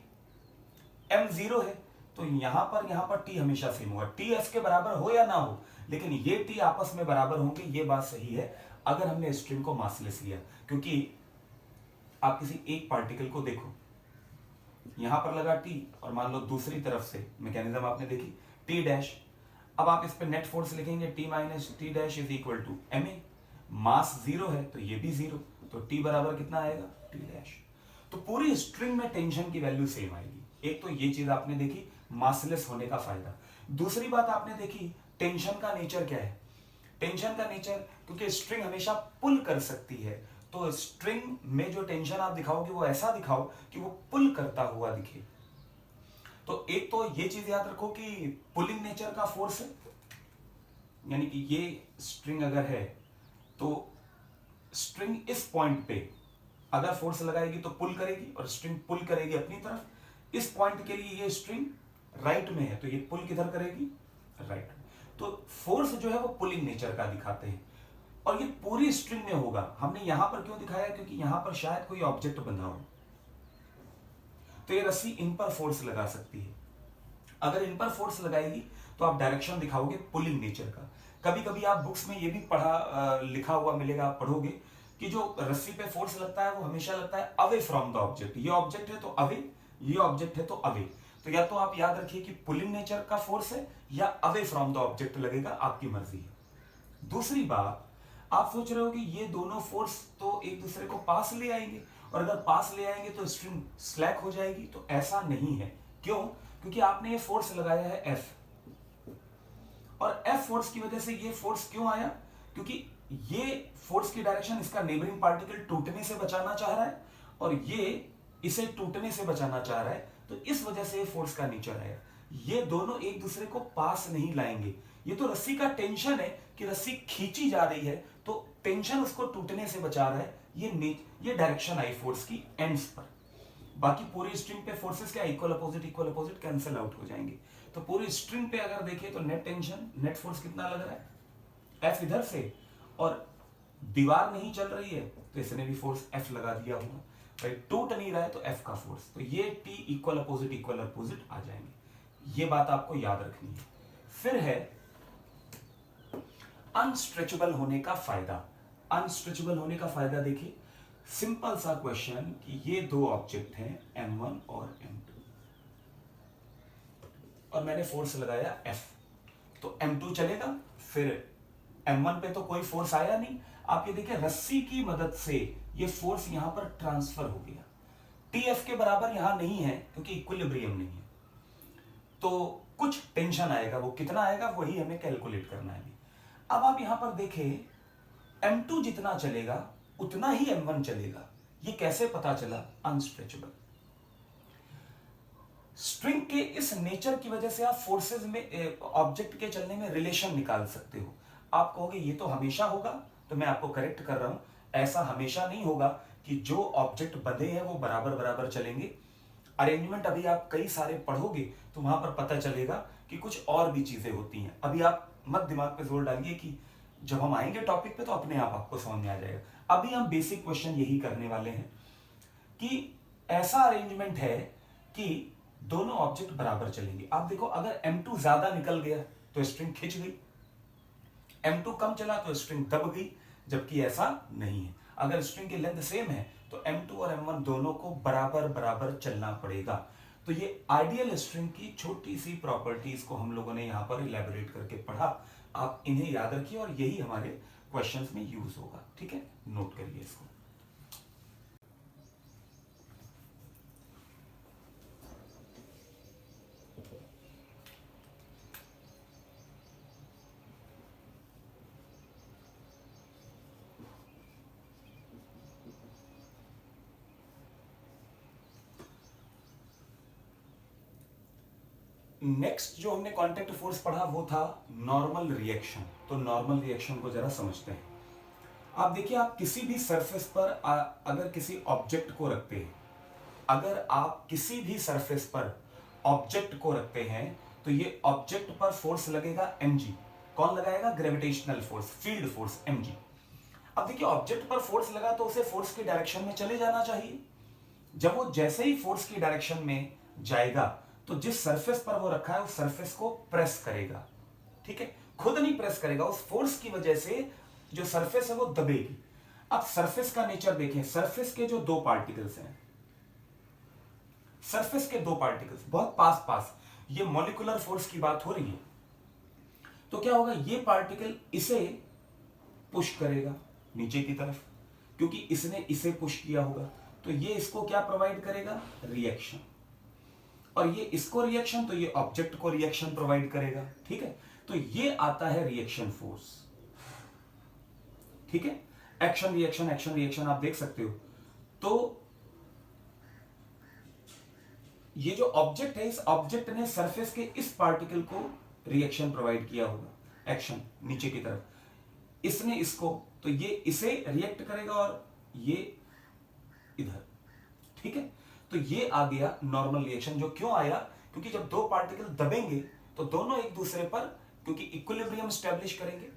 m 0 है, तो यहां पर T हमेशा सेम होगा। T F के बराबर हो या ना हो, लेकिन ये T आपस में बराबर होंगे, ये बात सही है अगर हमने स्ट्रिंग को मासलेस लिया। क्योंकि आप किसी एक पार्टिकल को देखो, यहां पर लगा T और मान लो दूसरी तरफ से मैकेनिज्म आपने देखी T डैश। अब आप इस पे नेट फोर्स लिखेंगे T minus T dash is equal to ma। Mass 0 है तो ये भी 0, तो T बराबर कितना आएगा T डैश। तो पूरी स्ट्रिंग में टेंशन की वैल्यू सेम आएगी। एक तो ये चीज आपने देखी मासलेस होने का फायदा। दूसरी बात आपने देखी टेंशन का नेचर क्या है। टेंशन का नेचर, क्योंकि स्ट्रिंग हमेशा पुल कर सकती है, तो स्ट्रिंग में जो टेंशन आप दिखाओगे वो ऐसा दिखाओ कि वो पुल करता हुआ दिखे। तो एक तो ये चीज याद रखो कि पुलिंग नेचर का फोर्स है, यानी कि ये स्ट्रिंग अगर है तो स्ट्रिंग इस पॉइंट पे अगर फोर्स लगाएगी तो पुल करेगी और स्ट्रिंग पुल करेगी अपनी तरफ। इस पॉइंट के लिए ये स्ट्रिंग राइट में है तो ये पुल किधर करेगी, राइट में। तो फोर्स जो है वो पुलिंग नेचर का दिखाते हैं और ये पूरी स्ट्रिंग में होगा। हमने यहां पर क्यों दिखाया, क्योंकि यहां पर शायद कोई ऑब्जेक्ट बंधा हो, तो ये रस्सी इन पर फोर्स लगा सकती है। अगर इन पर फोर्स लगाएगी तो आप डायरेक्शन दिखाओगे पुलिंग नेचर का। कभी कभी आप बुक्स में ये भी पढ़ा लिखा हुआ मिलेगा, आप पढ़ोगे कि जो रस्सी पे फोर्स लगता है वो हमेशा लगता है अवे फ्रॉम द ऑब्जेक्ट। ये ऑब्जेक्ट है तो अवे, ये ऑब्जेक्ट है तो अवे। तो या तो आप याद रखिए कि पुलिंग नेचर का फोर्स है या अवे फ्रॉम द ऑब्जेक्ट लगेगा, आपकी मर्जी है। दूसरी बात, आप सोच रहे हो कि ये दोनों फोर्स तो एक दूसरे को पास ले आएंगे और अगर पास ले आएंगे तो स्ट्रिंग स्लैक हो जाएगी, तो ऐसा नहीं है। क्यों? क्योंकि आपने ये फोर्स लगाया है F, और F फोर्स की वजह से ये फोर्स क्यों आया, क्योंकि ये फोर्स की डायरेक्शन इसका नेबरिंग पार्टिकल टूटने से बचाना चाह रहा है और ये इसे टूटने से बचाना चाह रहा है, तो इस वजह से ये फोर्स का नेचर है। ये दोनों एक दूसरे को पास नहीं लाएंगे। ये तो रस्सी का टेंशन है कि रस्सी खींची जा रही है तो टेंशन उसको टूटने से बचा रहा है। ये डायरेक्शन आई फोर्स की एंड्स पर। बाकी पूरी स्ट्रिंग पे फोर्सेस क्या इक्वल अपोजिट कैंसिल आउट हो जाएंगे। तो पूरी स्ट्रिंग पे अगर देखिए तो नेट टेंशन, नेट फोर्स कितना लग रहा है, F इधर से, और दीवार नहीं चल रही है तो इसने भी फोर्स F लगा दिया होगा। भाई टूट नहीं रहा है तो F का फोर्स, तो ये T इक्वल अपोजिट आ जाएंगे। ये बात आपको याद रखनी है। फिर है अनस्ट्रेचेबल होने का फायदा। अनस्ट्रेचेबल होने का फायदा देखिए, सिंपल सा क्वेश्चन कि ये दो ऑब्जेक्ट हैं M1 और M2 और मैंने फोर्स लगाया F, तो M2 चलेगा, फिर M1 पे तो कोई फोर्स आया नहीं। आप ये देखिए रस्सी की मदद से ये फोर्स यहां पर ट्रांसफर हो गया। TF के बराबर यहां नहीं है क्योंकि इक्विलिब्रियम नहीं है, तो कुछ टेंशन आएगा, वो कितना आएगा वही हमें कैलकुलेट करना है। अब आप यहां पर देखें M2 जितना चलेगा उतना ही M1 चलेगा। ये कैसे पता चला? अनस्ट्रेचेबल। स्ट्रिंग के इस नेचर की वजह से आप फोर्सेस में ऑब्जेक्ट के चलने में रिलेशन निकाल सकते हो। आप कहोगे ये तो हमेशा होगा, तो मैं आपको करेक्ट कर रहा हूं, ऐसा हमेशा नहीं होगा कि जो ऑब्जेक्ट बंधे हैं वो बराबर बराबर चलेंगे। अरेंजमेंट अभी आप कई सारे पढ़ोगे तो वहां पर पता चलेगा कि कुछ और भी चीजें होती हैं। अभी आप मत दिमाग पे जोर डालिए कि जब हम आएंगे टॉपिक पे तो अपने आप आपको समझ में आ जाएगा। अभी हम बेसिक क्वेश्चन यही करने वाले हैं कि ऐसा अरेंजमेंट है कि दोनों ऑब्जेक्ट बराबर चलेंगे। आप देखो अगर M2 ज्यादा निकल गया तो स्ट्रिंग खिंच गई, M2 कम चला तो स्ट्रिंग दब गई, जबकि ऐसा नहीं है। अगर स्ट्रिंग की लेंथ सेम है तो M2 और M1 दोनों को बराबर बराबर चलना पड़ेगा। तो ये आइडियल स्ट्रिंग की छोटी सी प्रॉपर्टीज को हम लोगों ने यहां पर इलैबोरेट करके पढ़ा। आप इन्हें याद रखिए और यही हमारे क्वेश्चंस में यूज होगा। ठीक है, नोट करिए इसको। नेक्स्ट जो हमने कांटेक्ट फोर्स पढ़ा वो था नॉर्मल रिएक्शन। तो नॉर्मल रिएक्शन को जरा समझते हैं। आप देखिए, आप किसी भी सरफेस पर अगर किसी ऑब्जेक्ट को रखते हैं, अगर आप किसी भी सरफेस पर ऑब्जेक्ट को रखते हैं तो ये ऑब्जेक्ट पर फोर्स लगेगा mg। कौन लगाएगा? Gravitational force, field force mg। अब देखिए ऑब्जेक्ट पर फोर्स लगा तो उसे फोर्स की डायरेक्शन में चले जाना चाहिए। जब वो जैसे ही फोर्स की डायरेक्शन में जाएगा तो जिस सरफेस पर वो रखा है उस सरफेस को प्रेस करेगा। ठीक है, खुद नहीं प्रेस करेगा, उस फोर्स की वजह से जो सरफेस है वो दबेगी। अब सरफेस का नेचर देखें, सरफेस के जो दो पार्टिकल्स हैं, सरफेस के दो पार्टिकल्स बहुत पास पास, ये मॉलिक्यूलर फोर्स की बात हो रही है, तो क्या होगा, ये पार्टिकल इसे पुश करेगा नीचे की तरफ, क्योंकि इसने इसे पुश किया होगा, तो ये इसको क्या प्रोवाइड करेगा, रिएक्शन, और ये इसको रिएक्शन, तो ये ऑब्जेक्ट को रिएक्शन प्रोवाइड करेगा। ठीक है, तो ये आता है रिएक्शन फोर्स। ठीक है, एक्शन रिएक्शन आप देख सकते हो। तो ये जो ऑब्जेक्ट है, इस ऑब्जेक्ट ने सरफेस के इस पार्टिकल को रिएक्शन प्रोवाइड किया होगा, एक्शन नीचे की तरफ, इसने इसको, तो ये इसे रिएक्ट करेगा और ये इधर। ठीक है, तो ये आ गया नॉर्मल रिएक्शन। जो क्यों आया, क्योंकि जब दो पार्टिकल दबेंगे तो दोनों एक दूसरे पर, क्योंकि इक्विलिब्रियम स्टैब्लिश करेंगे,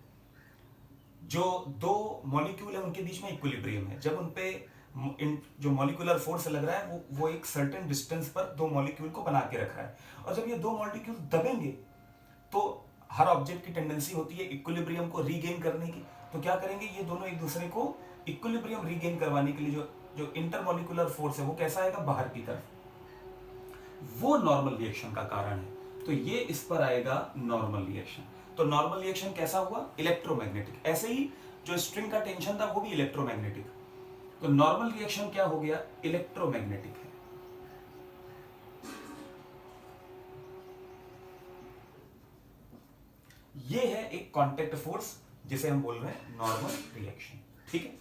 जो दो मॉलिक्यूल है उनके बीच में इक्विलिब्रियम है, जब उनपे जो मॉलिक्यूलर फोर्स लग रहा है वो एक सर्टेन डिस्टेंस पर दो मॉलिक्यूल को बना के रखा है, और जब ये दो मॉलिक्यूल दबेंगे तो हर ऑब्जेक्ट की टेंडेंसी होती है इक्विलिब्रियम को रीगेन करने की, तो क्या करेंगे, ये दोनों एक दूसरे को इक्विलिब्रियम रीगेन करवाने के लिए जो इंटरमॉलिक्यूलर फोर्स है वो कैसा आएगा, बाहर की तरफ, वो नॉर्मल रिएक्शन का कारण है। तो ये इस पर आएगा नॉर्मल रिएक्शन। तो नॉर्मल रिएक्शन कैसा हुआ, इलेक्ट्रोमैग्नेटिक। ऐसे ही जो स्ट्रिंग का टेंशन था वो भी इलेक्ट्रोमैग्नेटिक, तो नॉर्मल रिएक्शन क्या हो गया, इलेक्ट्रोमैग्नेटिक है। ये है एक कांटेक्ट फोर्स जिसे हम बोल रहे हैं नॉर्मल रिएक्शन। ठीक है,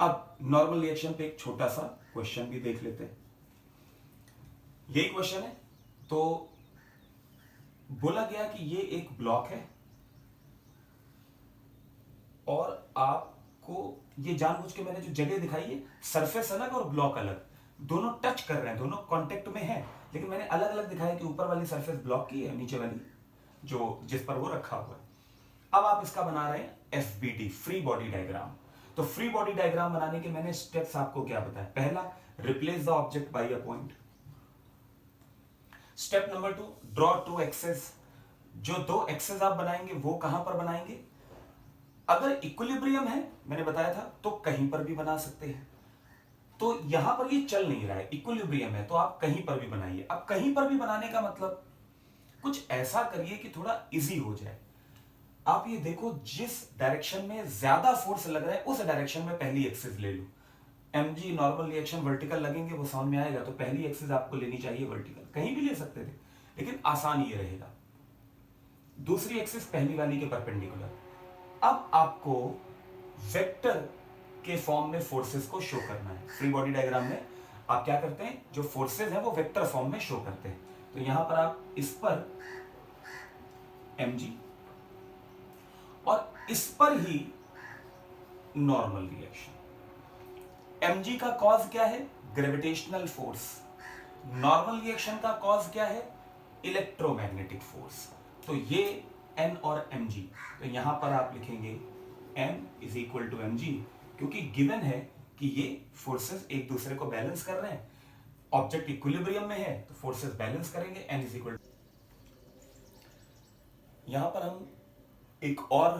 अब नॉर्मल रिएक्शन पे एक छोटा सा क्वेश्चन भी देख लेते हैं। यही क्वेश्चन है, तो बोला गया कि ये एक ब्लॉक है और आपको ये जानबूझ के मैंने जो जगह दिखाई है, सरफेस अलग और ब्लॉक अलग, दोनों टच कर रहे हैं, दोनों कांटेक्ट में है, लेकिन मैंने अलग अलग दिखाया कि ऊपर वाली सरफेस ब्लॉक की है, नीचे वाली जो जिस पर वो रखा हुआ है। अब आप इसका बना रहे हैं एफबीडी, फ्री बॉडी डायग्राम। तो फ्री बॉडी डायग्राम बनाने के मैंने स्टेप्स आपको क्या बताया, पहला, replace the object by a point. Step number 2, draw two axes. जो दो एक्सेस आप बनाएंगे वो कहां पर बनाएंगे, अगर इक्विलिब्रियम है मैंने बताया था तो कहीं पर भी बना सकते हैं, तो यहां पर ये चल नहीं रहा है, इक्विलिब्रियम है, तो आप कहीं पर भी बनाइए। अब कहीं पर भी बनाने का मतलब कुछ ऐसा करिए कि थोड़ा इजी हो जाए। आप ये देखो, जिस डायरेक्शन में ज्यादा फोर्स लग रहा है उस डायरेक्शन में पहली एक्सिस ले लो। mg नॉर्मल रिएक्शन वर्टिकल लगेंगे वो समझ में आएगा, तो पहली एक्सिस आपको लेनी चाहिए वर्टिकल, कहीं भी ले सकते थे लेकिन आसान ये रहेगा। दूसरी एक्सिस पहली वाली के परपेंडिकुलर। अब आपको वेक्टर के फॉर्म में फोर्सेस को शो करना है। फ्री बॉडी डायग्राम में आप क्या करते हैं, जो फोर्सेस हैं वो वेक्टर फॉर्म में शो करते हैं। तो यहां पर आप इस पर mg और इस पर ही नॉर्मल रिएक्शन। mg का कॉज क्या है, ग्रेविटेशनल फोर्स। नॉर्मल रिएक्शन का कॉज क्या है, इलेक्ट्रोमैग्नेटिक फोर्स। तो ये n और mg, तो यहां पर आप लिखेंगे n is equal to mg, क्योंकि गिवन है कि ये फोर्सेस एक दूसरे को बैलेंस कर रहे हैं, ऑब्जेक्ट इक्विलिब्रियम में है तो फोर्सेस बैलेंस करेंगे, n इज इक्वल। यहां पर हम एक और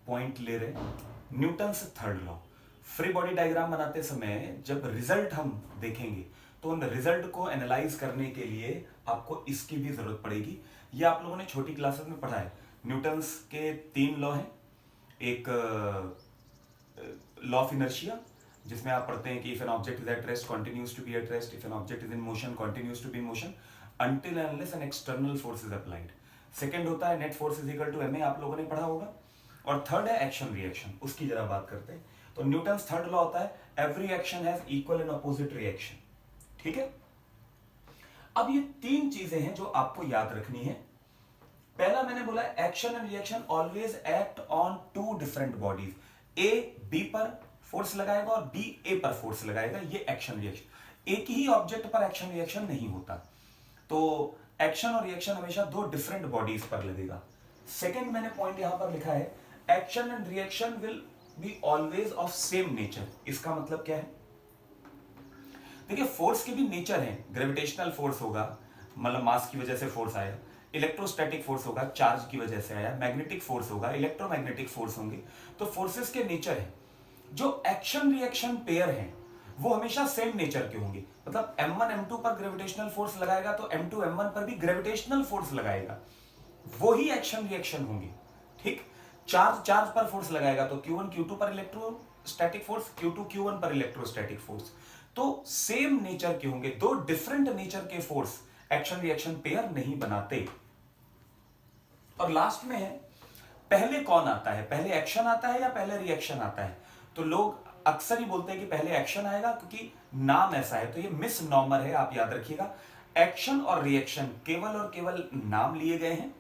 पॉइंट ले रहे हैं, Newton's third law. Free body diagram बनाते समय जब रिजल्ट हम देखेंगे तो उन रिजल्ट को एनालाइज करने के लिए आपको इसकी भी जरूरत पड़ेगी। ये आप लोगों ने छोटी क्लासेस में पढ़ा है। न्यूटन्स के 3 लॉ हैं, एक लॉ ऑफ इनर्शिया जिसमें आप पढ़ते हैं कि if an object is at rest continues to be at rest, if an object is in motion continues to be motion until and unless an external force is applied. Second होता है net force is equal to ma, आप लोगों ने पढ़ा होगा। और third है action reaction, उसकी जरा बात करते हैं। तो न्यूटन्स थर्ड लॉ होता है every action has equal and opposite reaction. ठीक है, अब ये 3 चीजें हैं जो आपको याद रखनी है। पहला मैंने बोला action and reaction always act on 2 different bodies, A B पर फोर्स लगाएगा और बी ए पर फोर्स लगाएगा, ये एक्शन रिएक्शन। एक ही ऑब्जेक्ट पर एक्शन रिएक्शन नहीं होता, तो एक्शन और रिएक्शन हमेशा 2 डिफरेंट बॉडीज पर लगेगा। सेकेंड मैंने पॉइंट यहां पर लिखा है, action and reaction will be always of same nature. इसका मतलब क्या है, देखिए फोर्स के भी नेचर है, ग्रेविटेशनल फोर्स होगा, मतलब मास की वजह से फोर्स आया, इलेक्ट्रोस्टैटिक फोर्स होगा, चार्ज की वजह से आया, मैग्नेटिक फोर्स होगा, इलेक्ट्रोमैग्नेटिक फोर्स होंगे, तो फोर्सेस के नेचर है। जो एक्शन रिएक्शन पेयर है वो हमेशा सेम नेचर के होंगे। मतलब m1 m2 पर ग्रेविटेशनल फोर्स लगाएगा तो m2 m1 पर भी ग्रेविटेशनल फोर्स लगाएगा, वो ही एक्शन रिएक्शन होंगे। ठीक, चार्ज चार्ज पर फोर्स लगाएगा तो Q1 Q2 पर इलेक्ट्रोस्टैटिक फोर्स, Q2 Q1 पर इलेक्ट्रोस्टैटिक फोर्स, तो सेम नेचर के होंगे। दो डिफरेंट नेचर के फोर्स एक्शन रिएक्शन पेयर नहीं बनाते। और लास्ट में है, पहले कौन आता है, पहले एक्शन आता है या पहले रिएक्शन आता है? तो लोग अक्सर ही बोलते हैं कि पहले एक्शन आएगा, क्योंकि नाम ऐसा है, तो ये मिस नॉर्मर है, आप याद रखिएगा। एक्शन और रिएक्शन केवल और केवल नाम लिए गए हैं।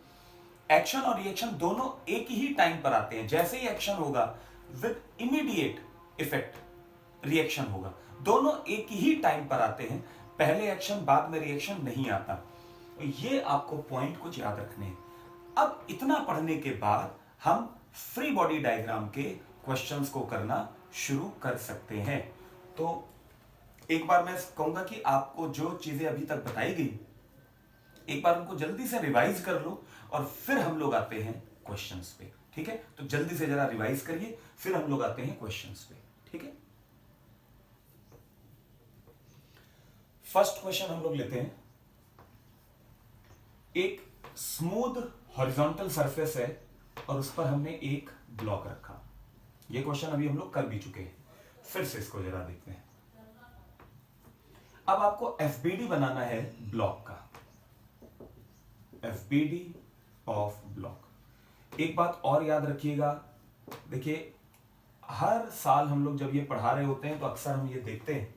एक्शन और रिएक्शन दोनों एक ही टाइम पर आते हैं। जैसे ही एक्शन होगा विद इमीडिएट इफेक्ट रिएक्शन होगा, दोनों एक ही टाइम पर आते हैं। पहले एक्शन बाद में रिएक्शन नहीं आता। तो ये आपको पॉइंट कुछ याद रखने हैं। अब इतना पढ़ने के बाद हम फ्री बॉडी डायग्राम के क्वेश्चंस को करना शुरू कर सकते हैं। तो एक बार मैं कहूंगा कि आपको जो चीजें अभी तक बताई गई, एक बार उनको जल्दी से रिवाइज कर लो और फिर हम लोग आते हैं क्वेश्चंस पे। ठीक है, तो जल्दी से जरा रिवाइज करिए, फिर हम लोग आते हैं क्वेश्चंस पे। ठीक है, फर्स्ट क्वेश्चन हम लोग लेते हैं। एक स्मूथ हॉरिजॉन्टल सरफेस है और उस पर हमने एक ब्लॉक रखा। ये क्वेश्चन अभी हम लोग कर भी चुके हैं, फिर से इसको जरा देखते हैं। अब आपको एफबीडी बनाना है ब्लॉक का, एफबीडी ऑफ ब्लॉक। एक बात और याद रखिएगा, देखिए हर साल हम लोग जब ये पढ़ा रहे होते हैं तो अक्सर हम ये देखते हैं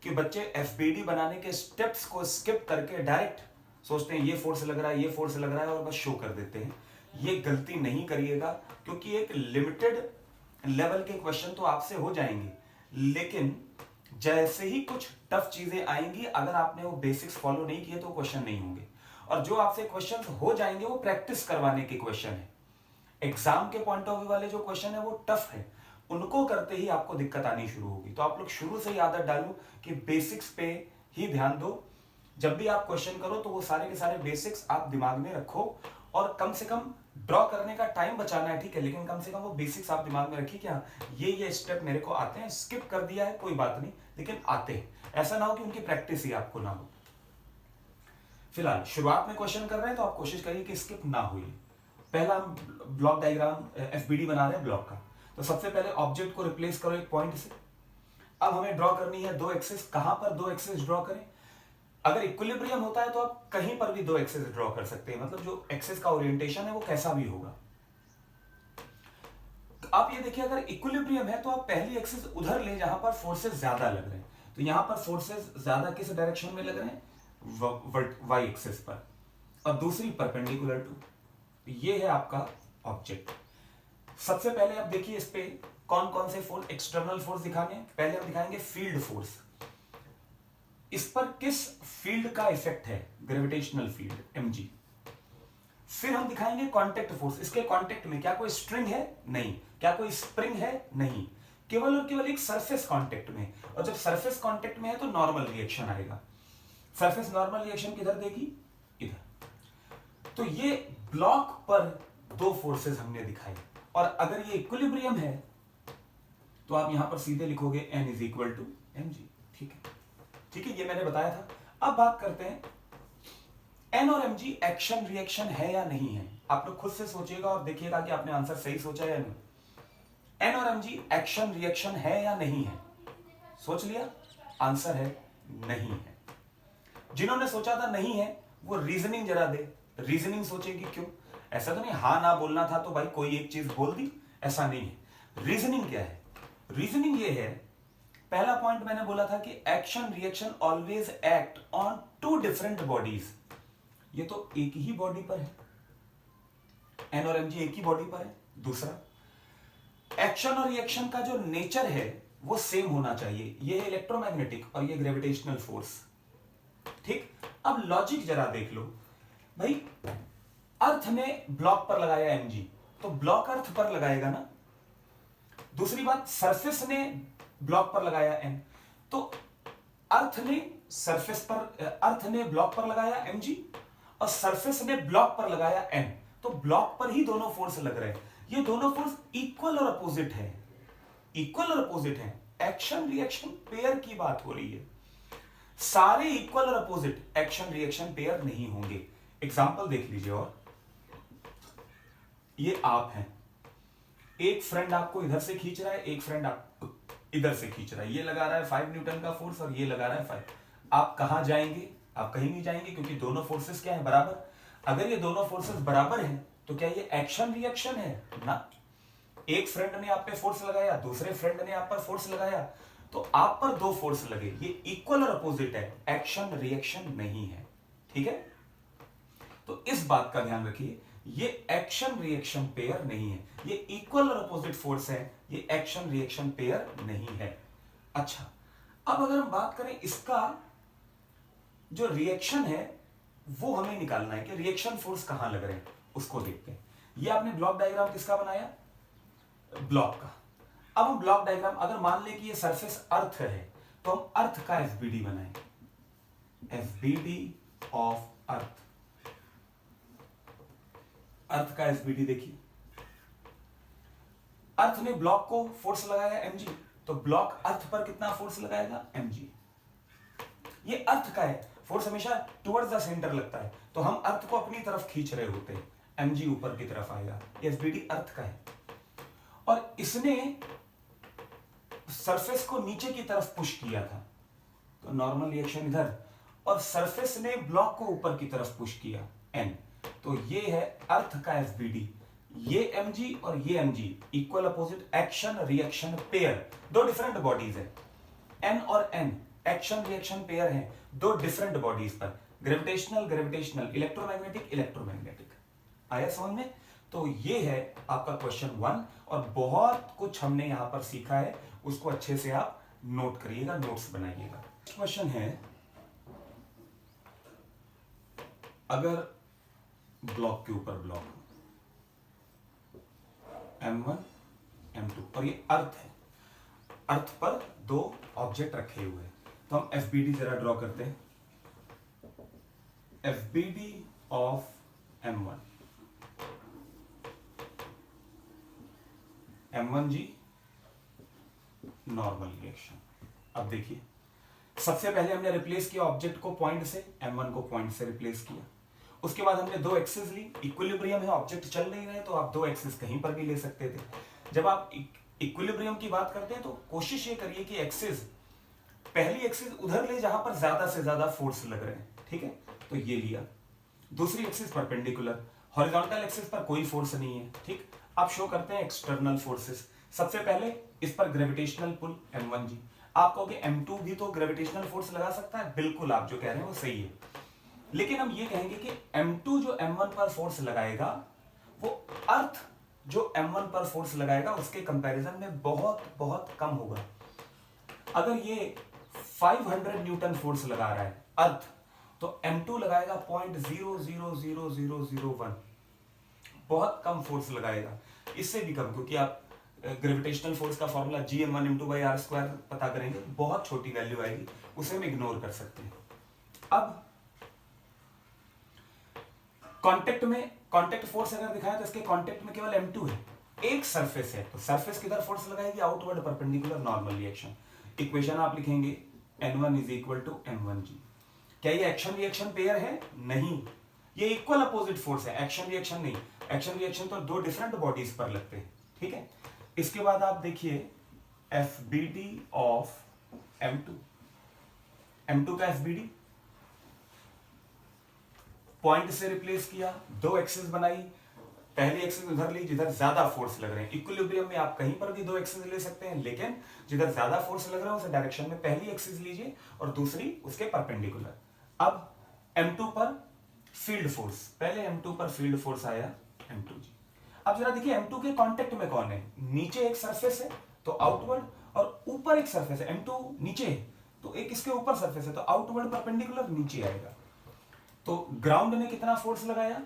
कि बच्चे एफबीडी बनाने के स्टेप्स को स्किप करके डायरेक्ट सोचते हैं ये फोर्स लग रहा है, ये फोर्स लग रहा है, और बस शो कर देते हैं। ये गलती नहीं करिएगा, क्योंकि एक लिमिटेड लेवल के क्वेश्चन तो आपसे हो जाएंगे, लेकिन जैसे ही कुछ टफ चीजें आएंगी, अगर आपने वो बेसिक्स फॉलो नहीं किए तो क्वेश्चन नहीं होंगे। और जो आपसे क्वेश्चन हो जाएंगे वो प्रैक्टिस करवाने के क्वेश्चन है। एग्जाम के पॉइंट ऑफ व्यू वाले जो क्वेश्चन है वो टफ है, उनको करते ही आपको दिक्कत आनी शुरू होगी। तो आप लोग शुरू से ही आदत डालो कि बेसिक्स पे ही ध्यान दो। जब भी आप क्वेश्चन करो तो वो सारे के सारे बेसिक्स आप दिमाग में रखो, और कम से कम ड्रॉ करने का टाइम बचाना है, ठीक है, लेकिन कम से कम वो बेसिक्स आप दिमाग में रखिए। क्या ये स्टेप मेरे को आते हैं, स्किप कर दिया है कोई बात नहीं, लेकिन आते हैं। ऐसा ना हो कि उनकी प्रैक्टिस ही आपको ना हो। फिलहाल शुरुआत में क्वेश्चन कर रहे हैं तो आप कोशिश करिए कि स्किप ना हो। पहला हम ब्लॉक डायग्राम एफबीडी बना रहे हैं ब्लॉक का। तो सबसे पहले ऑब्जेक्ट को रिप्लेस करो एक पॉइंट से। अब हमें ड्रॉ करनी है दो एक्सिस। कहां पर दो एक्सिस ड्रॉ करें? अगर इक्विलिब्रियम होता है तो आप कहीं पर भी दो एक्सिस ड्रॉ कर सकते हैं, मतलब जो एक्सिस का ओरिएंटेशन है वो कैसा भी होगा। आप ये देखिए, अगर इक्विलिब्रियम है तो आप पहली एक्सिस उधर ले जहां पर फोर्सेस ज्यादा लग रहे हैं। तो यहां पर फोर्सेस ज्यादा किस डायरेक्शन में लग रहे हैं? वाई एक्सिस पर, और दूसरी परपेंडिकुलर टू। ये है आपका ऑब्जेक्ट। सबसे पहले आप देखिए इस पे कौन कौन से फोर्स, एक्सटर्नल फोर्स दिखाने हैं। पहले हम दिखाएंगे फील्ड फोर्स। इस पर किस फील्ड का इफेक्ट है? Gravitational field, mg। फिर हम दिखाएंगे कांटेक्ट फोर्स। इसके कांटेक्ट में क्या कोई स्ट्रिंग है? नहीं। क्या कोई स्प्रिंग है? नहीं। केवल और केवल एक सरफेस कांटेक्ट में, और जब सरफेस कांटेक्ट में है तो नॉर्मल रिएक्शन आएगा। सरफेस नॉर्मल रिएक्शन किधर देगी? इधर। तो ये ब्लॉक पर दो फोर्सेस हमने दिखाई, और अगर ये इक्विलिब्रियम है तो आप यहां पर सीधे लिखोगे n is equal to mg। ठीक है, ठीक है, ये मैंने बताया था। अब बात करते हैं n और mg एक्शन रिएक्शन है या नहीं है। आप लोग खुद से सोचिएगा और देखिएगा कि आपने आंसर सही सोचा या नहीं। n और mg एक्शन रिएक्शन है या नहीं है? सोच लिया? आंसर है नहीं है। जिन्होंने सोचा था नहीं है वो रीजनिंग जरा दे। रीजनिंग सोचेगी क्यों? ऐसा तो नहीं हां ना बोलना था तो भाई कोई एक चीज बोल दी, ऐसा नहीं है। रीजनिंग क्या है? रीजनिंग ये है, पहला पॉइंट मैंने बोला था कि action reaction always act on two different bodies. ये तो एक ही बॉडी पर है, एन और mg एक ही बॉडी पर है। दूसरा, एक्शन और रिएक्शन का जो नेचर है वो सेम होना चाहिए। ये है इलेक्ट्रोमैग्नेटिक और ये ग्रेविटेशनल फोर्स। ठीक, अब लॉजिक जरा देख लो भाई। अर्थ ने ब्लॉक पर लगाया mg, तो ब्लॉक अर्थ पर लगाएगा ना। दूसरी बात, सरफेस ने ब्लॉक पर लगाया n, तो अर्थ ने सरफेस पर, अर्थ ने ब्लॉक पर लगाया mg और सरफेस ने ब्लॉक पर लगाया n, तो ब्लॉक पर ही दोनों फोर्स लग रहे हैं। ये दोनों फोर्स इक्वल और अपोजिट है, इक्वल और अपोजिट है। एक्शन रिएक्शन पेयर की बात हो रही है। सारे इक्वल और अपोजिट एक्शन रिएक्शन पेयर नहीं होंगे। एग्जाम्पल देख लीजिए। और ये आप हैं, एक फ्रेंड आपको इधर से खींच रहा है, एक फ्रेंड आपको इधर से खींच रहा है। ये लगा रहा है 5 न्यूटन का फोर्स और ये लगा रहा है 5। आप कहां जाएंगे? आप कहीं नहीं जाएंगे, क्योंकि दोनों फोर्सेस क्या है? बराबर। अगर ये दोनों फोर्सेस बराबर हैं तो क्या ये एक्शन रिएक्शन है? ना। एक फ्रेंड ने आप पे फोर्स लगाया, दूसरे फ्रेंड ने आप पर फोर्स लगाया, तो आप पर दो फोर्स लगे, ये इक्वल और अपोजिट है, एक्शन रिएक्शन नहीं है। ठीक है, तो इस बात का ध्यान रखिए, ये एक्शन रिएक्शन पेयर नहीं है, ये इक्वल और अपोजिट फोर्स है, ये एक्शन रिएक्शन पेयर नहीं है। अच्छा, अब अगर हम बात करें इसका जो रिएक्शन है वो हमें निकालना है कि रिएक्शन फोर्स कहां लग रहे हैं, उसको देखते हैं। ये आपने ब्लॉक डायग्राम किसका बनाया? ब्लॉक का। अब हम ब्लॉक डायग्राम, अगर मान लें कि ये सरफेस अर्थ है तो हम अर्थ का एफबीडी बनाएं, एफबीडी ऑफ अर्थ। अर्थ का एफबीडी देखिए, अर्थ ने ब्लॉक को फोर्स लगाया mg, तो ब्लॉक अर्थ पर कितना फोर्स लगाएगा? mg। ये अर्थ का है, फोर्स हमेशा टुवर्ड्स द सेंटर लगता है, तो हम अर्थ को अपनी तरफ खींच रहे होते हैं, mg ऊपर की तरफ आएगा। एफबीडी अर्थ का है, और इसने सरफेस को नीचे की तरफ पुश किया था, तो नॉर्मल रिएक्शन इधर, और सरफेस ने ब्लॉक को ऊपर की तरफ पुश किया n, तो ये है अर्थ का एफबीडी। ये mg और ये mg equal opposite action reaction pair, दो डिफरेंट बॉडीज है। n और n एक्शन रिएक्शन पेयर है दो डिफरेंट बॉडीज पर, ग्रेविटेशनल ग्रेविटेशनल, इलेक्ट्रोमैग्नेटिक इलेक्ट्रोमैग्नेटिक। आया समझ में? तो ये है आपका क्वेश्चन 1, और बहुत कुछ हमने यहां पर सीखा है, उसको अच्छे से आप नोट करिएगा, नोट्स बनाइएगा। क्वेश्चन है, अगर ब्लॉक के ऊपर ब्लॉक m1 m2 और ये अर्थ है, अर्थ पर दो ऑब्जेक्ट रखे हुए हैं, तो हम एफबीडी जरा ड्रॉ करते हैं। FBD of m1, m1g normal reaction. अब देखिए, सबसे पहले हमने रिप्लेस किया ऑब्जेक्ट को पॉइंट से, m1 को पॉइंट से रिप्लेस किया। उसके बाद हमने दो एक्सिस ली, इक्विलिब्रियम है, ऑब्जेक्ट चल नहीं रहे, तो आप दो एक्सिस कहीं पर भी ले सकते थे। जब आप इक्विलिब्रियम की बात करते हैं तो कोशिश ये करिए कि एक्सिस, पहली एक्सिस उधर ले जहां पर ज्यादा से ज्यादा फोर्स लग रहे हैं। ठीक है, तो ये लिया। दूसरी एक्सिस परपेंडिकुलर, हॉरिजॉन्टल एक्सिस पर कोई फोर्स नहीं है। ठीक, आप शो करते हैं एक्सटर्नल फोर्सेस। सबसे पहले इस पर ग्रेविटेशनल पुल m1g। आप कहोगे m2 भी तो ग्रेविटेशनल फोर्स लगा सकता है, बिल्कुल आप जो कह रहे हैं वो सही है, लेकिन हम ये कहेंगे कि m2 जो m1 पर फोर्स लगाएगा वो अर्थ जो m1 पर फोर्स लगाएगा उसके कंपैरिजन में बहुत बहुत कम होगा। अगर ये 500 न्यूटन फोर्स लगा रहा है अर्थ, तो m2 लगाएगा 0.000001, बहुत कम फोर्स लगाएगा, इससे भी कम, क्योंकि आप ग्रेविटेशनल फोर्स का फॉर्मूला Gm1m2/r² पता करेंगे, बहुत छोटी वैल्यू आएगी, उसे हम इग्नोर कर सकते हैं। अब कांटेक्ट में, कांटेक्ट फोर्स अगर दिखाएं तो इसके कांटेक्ट में केवल m2 है, एक सरफेस है, तो सरफेस किधर फोर्स लगाएगी? Outward perpendicular normal reaction. Equation आप लिखेंगे n1 = m1g। क्या ये एक्शन रिएक्शन पेयर है? नहीं, ये इक्वल अपोजिट फोर्स है, एक्शन रिएक्शन नहीं। एक्शन रिएक्शन तो दो डिफरेंट बॉडीज पर लगते हैं। ठीक है, इसके बाद आप देखिए एफबीडी ऑफ m2, m2 का एफबीडी पॉइंट से रिप्लेस किया, दो एक्सिस बनाई, पहली एक्सिस उधर ली जिधर ज्यादा फोर्स लग रहे हैं। इक्विलिब्रियम में आप कहीं पर भी दो एक्सिस ले सकते हैं, लेकिन जिधर ज्यादा फोर्स लग रहा है उस डायरेक्शन में पहली एक्सिस लीजिए और दूसरी उसके परपेंडिकुलर। अब m2 पर फील्ड फोर्स, पहले m2 पर फील्ड फोर्स आया m2g। अब जरा देखिए m2 के कांटेक्ट में कौन है? नीचे एक सरफेस है तो आउटवर्ड, और ऊपर एक सरफेस है, m2 नीचे है तो एक इसके ऊपर सरफेस है, तो आउटवर्ड परपेंडिकुलर नीचे आएगा। तो ग्राउंड ने कितना फोर्स लगाया?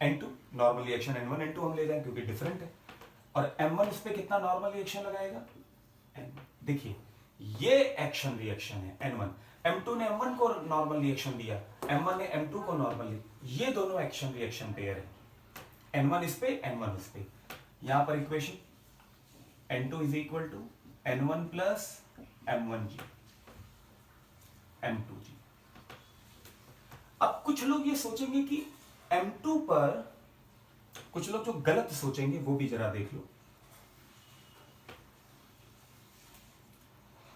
n2, normal reaction n1 n2 हम ले जाएं क्योंकि डिफरेंट है, और m1 इस पे कितना नॉर्मल रिएक्शन लगाएगा? n। देखिए ये एक्शन रिएक्शन है n1, m2 ने m1 को नॉर्मल रिएक्शन दिया, m1 ने m2 को नॉर्मल दिया, ये दोनों एक्शन रिएक्शन पेयर है, n1 इस पे n1 इस पे। यहां पर equation n2 = N1 plus M1G M2G। अब कुछ लोग ये सोचेंगे कि M2 पर, कुछ लोग जो गलत सोचेंगे वो भी जरा देख लो।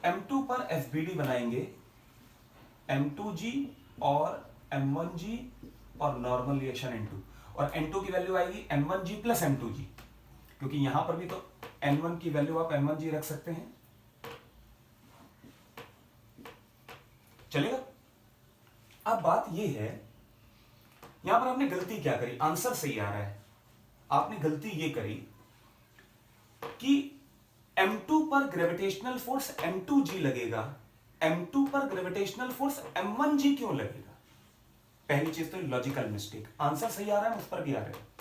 M2 पर FBD बनाएंगे M2G और M1G और नॉर्मल रिएक्शन N2, और N2 की वैल्यू आएगी M1G प्लस M2G, क्योंकि यहां पर भी तो N1 की वैल्यू आप M1G रख सकते हैं, चलेगा। अब बात यह है, यहां पर आपने गलती क्या करी, आंसर सही आ रहा है, आपने गलती ये करी कि M2 पर ग्रेविटेशनल फोर्स M2G लगेगा, M2 पर ग्रेविटेशनल फोर्स M1G क्यों लगेगा। पहली चीज तो लॉजिकल मिस्टेक, आंसर सही आ रहा है, उस पर भी आ रहा है।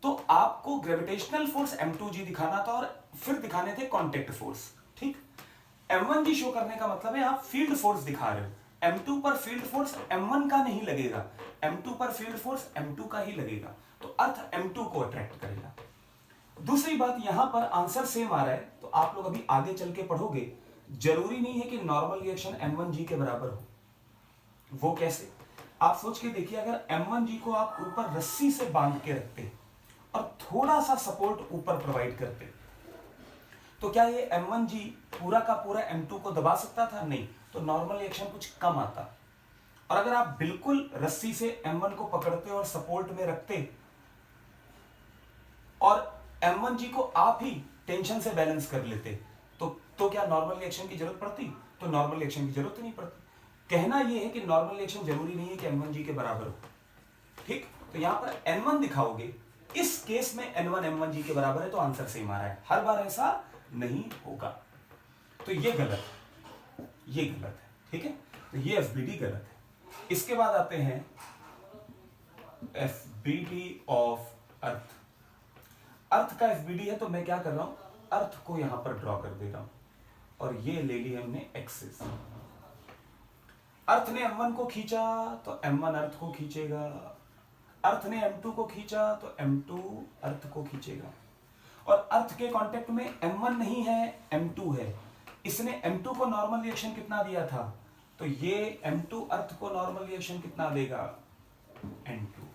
तो आपको ग्रेविटेशनल फोर्स M2G दिखाना था और फिर दिखाने थे कांटेक्ट फोर्स, ठीक। M1G शो करने का मतलब है आप फील्ड फोर्स दिखा रहे हो, M2 पर फील्ड फोर्स M1 का नहीं लगेगा, M2 पर फील्ड फोर्स M2 का ही लगेगा, तो अर्थ M2 को अट्रैक्ट करेगा। दूसरी बात, यहां पर आंसर सेम आ रहा है, तो आप लोग अभी आगे चल के पढ़ोगे, जरूरी नहीं है कि नॉर्मल रिएक्शन M1G के बराबर हो। वो कैसे, आप सोच के देखिए, अगर M1G को आप ऊपर रस्सी से बांध के रखते और थोड़ा सा सपोर्ट ऊपर प्रोवाइड करते, तो क्या ये M1G पूरा का पूरा M2 को दबा सकता था? नहीं, तो नॉर्मल रिएक्शन कुछ कम आता। और अगर आप बिल्कुल रस्सी से M1 को पकड़ते और सपोर्ट में रखते और M1G को आप ही टेंशन से बैलेंस कर लेते, तो क्या नॉर्मल रिएक्शन की जरूरत पड़ती? तो नॉर्मल रिएक्शन की जरूरत नहीं पड़ती। कहना यह है कि नॉर्मल रिएक्शन जरूरी नहीं है कि M1G के बराबर हो, ठीक। तो यहां पर N1 दिखाओगे, इस केस में N1 M1G के बराबर है, तो आंसर सेम आ रहा है, हर बार ऐसा नहीं होगा, तो ये गलत है, ये गलत है, ठीक है। तो ये FBD गलत है। इसके बाद आते हैं FBD ऑफ अर्थ। अर्थ का FBD है, तो मैं क्या कर रहा हूं, अर्थ को यहां पर ड्रॉ कर दे रहा हूं, और ये ले ली हमने एक्सिस। अर्थ ने M1 को खींचा तो M1 अर्थ को खींचेगा, अर्थ ने M2 को खींचा तो M2 अर्थ को खींचेगा, और अर्थ के कांटेक्ट में M1 नहीं है, M2 है। इसने M2 को नॉर्मल रिएक्शन कितना दिया था, तो ये M2 अर्थ को नॉर्मल रिएक्शन कितना देगा, N2।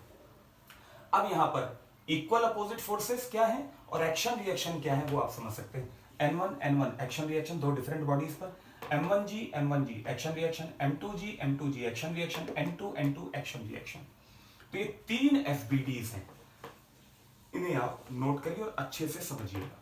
अब यहां पर इक्वल अपोजिट फोर्सेस क्या है और एक्शन रिएक्शन क्या है वो आप समझ सकते हैं। N1 N1 एक्शन रिएक्शन, दो डिफरेंट बॉडीज पर, M1G M1G action reaction, M2G M2G action reaction, N2 N2 action reaction. तो ये तीन FBDs हैं, इन्हें आप नोट करिए और अच्छे से समझिएगा।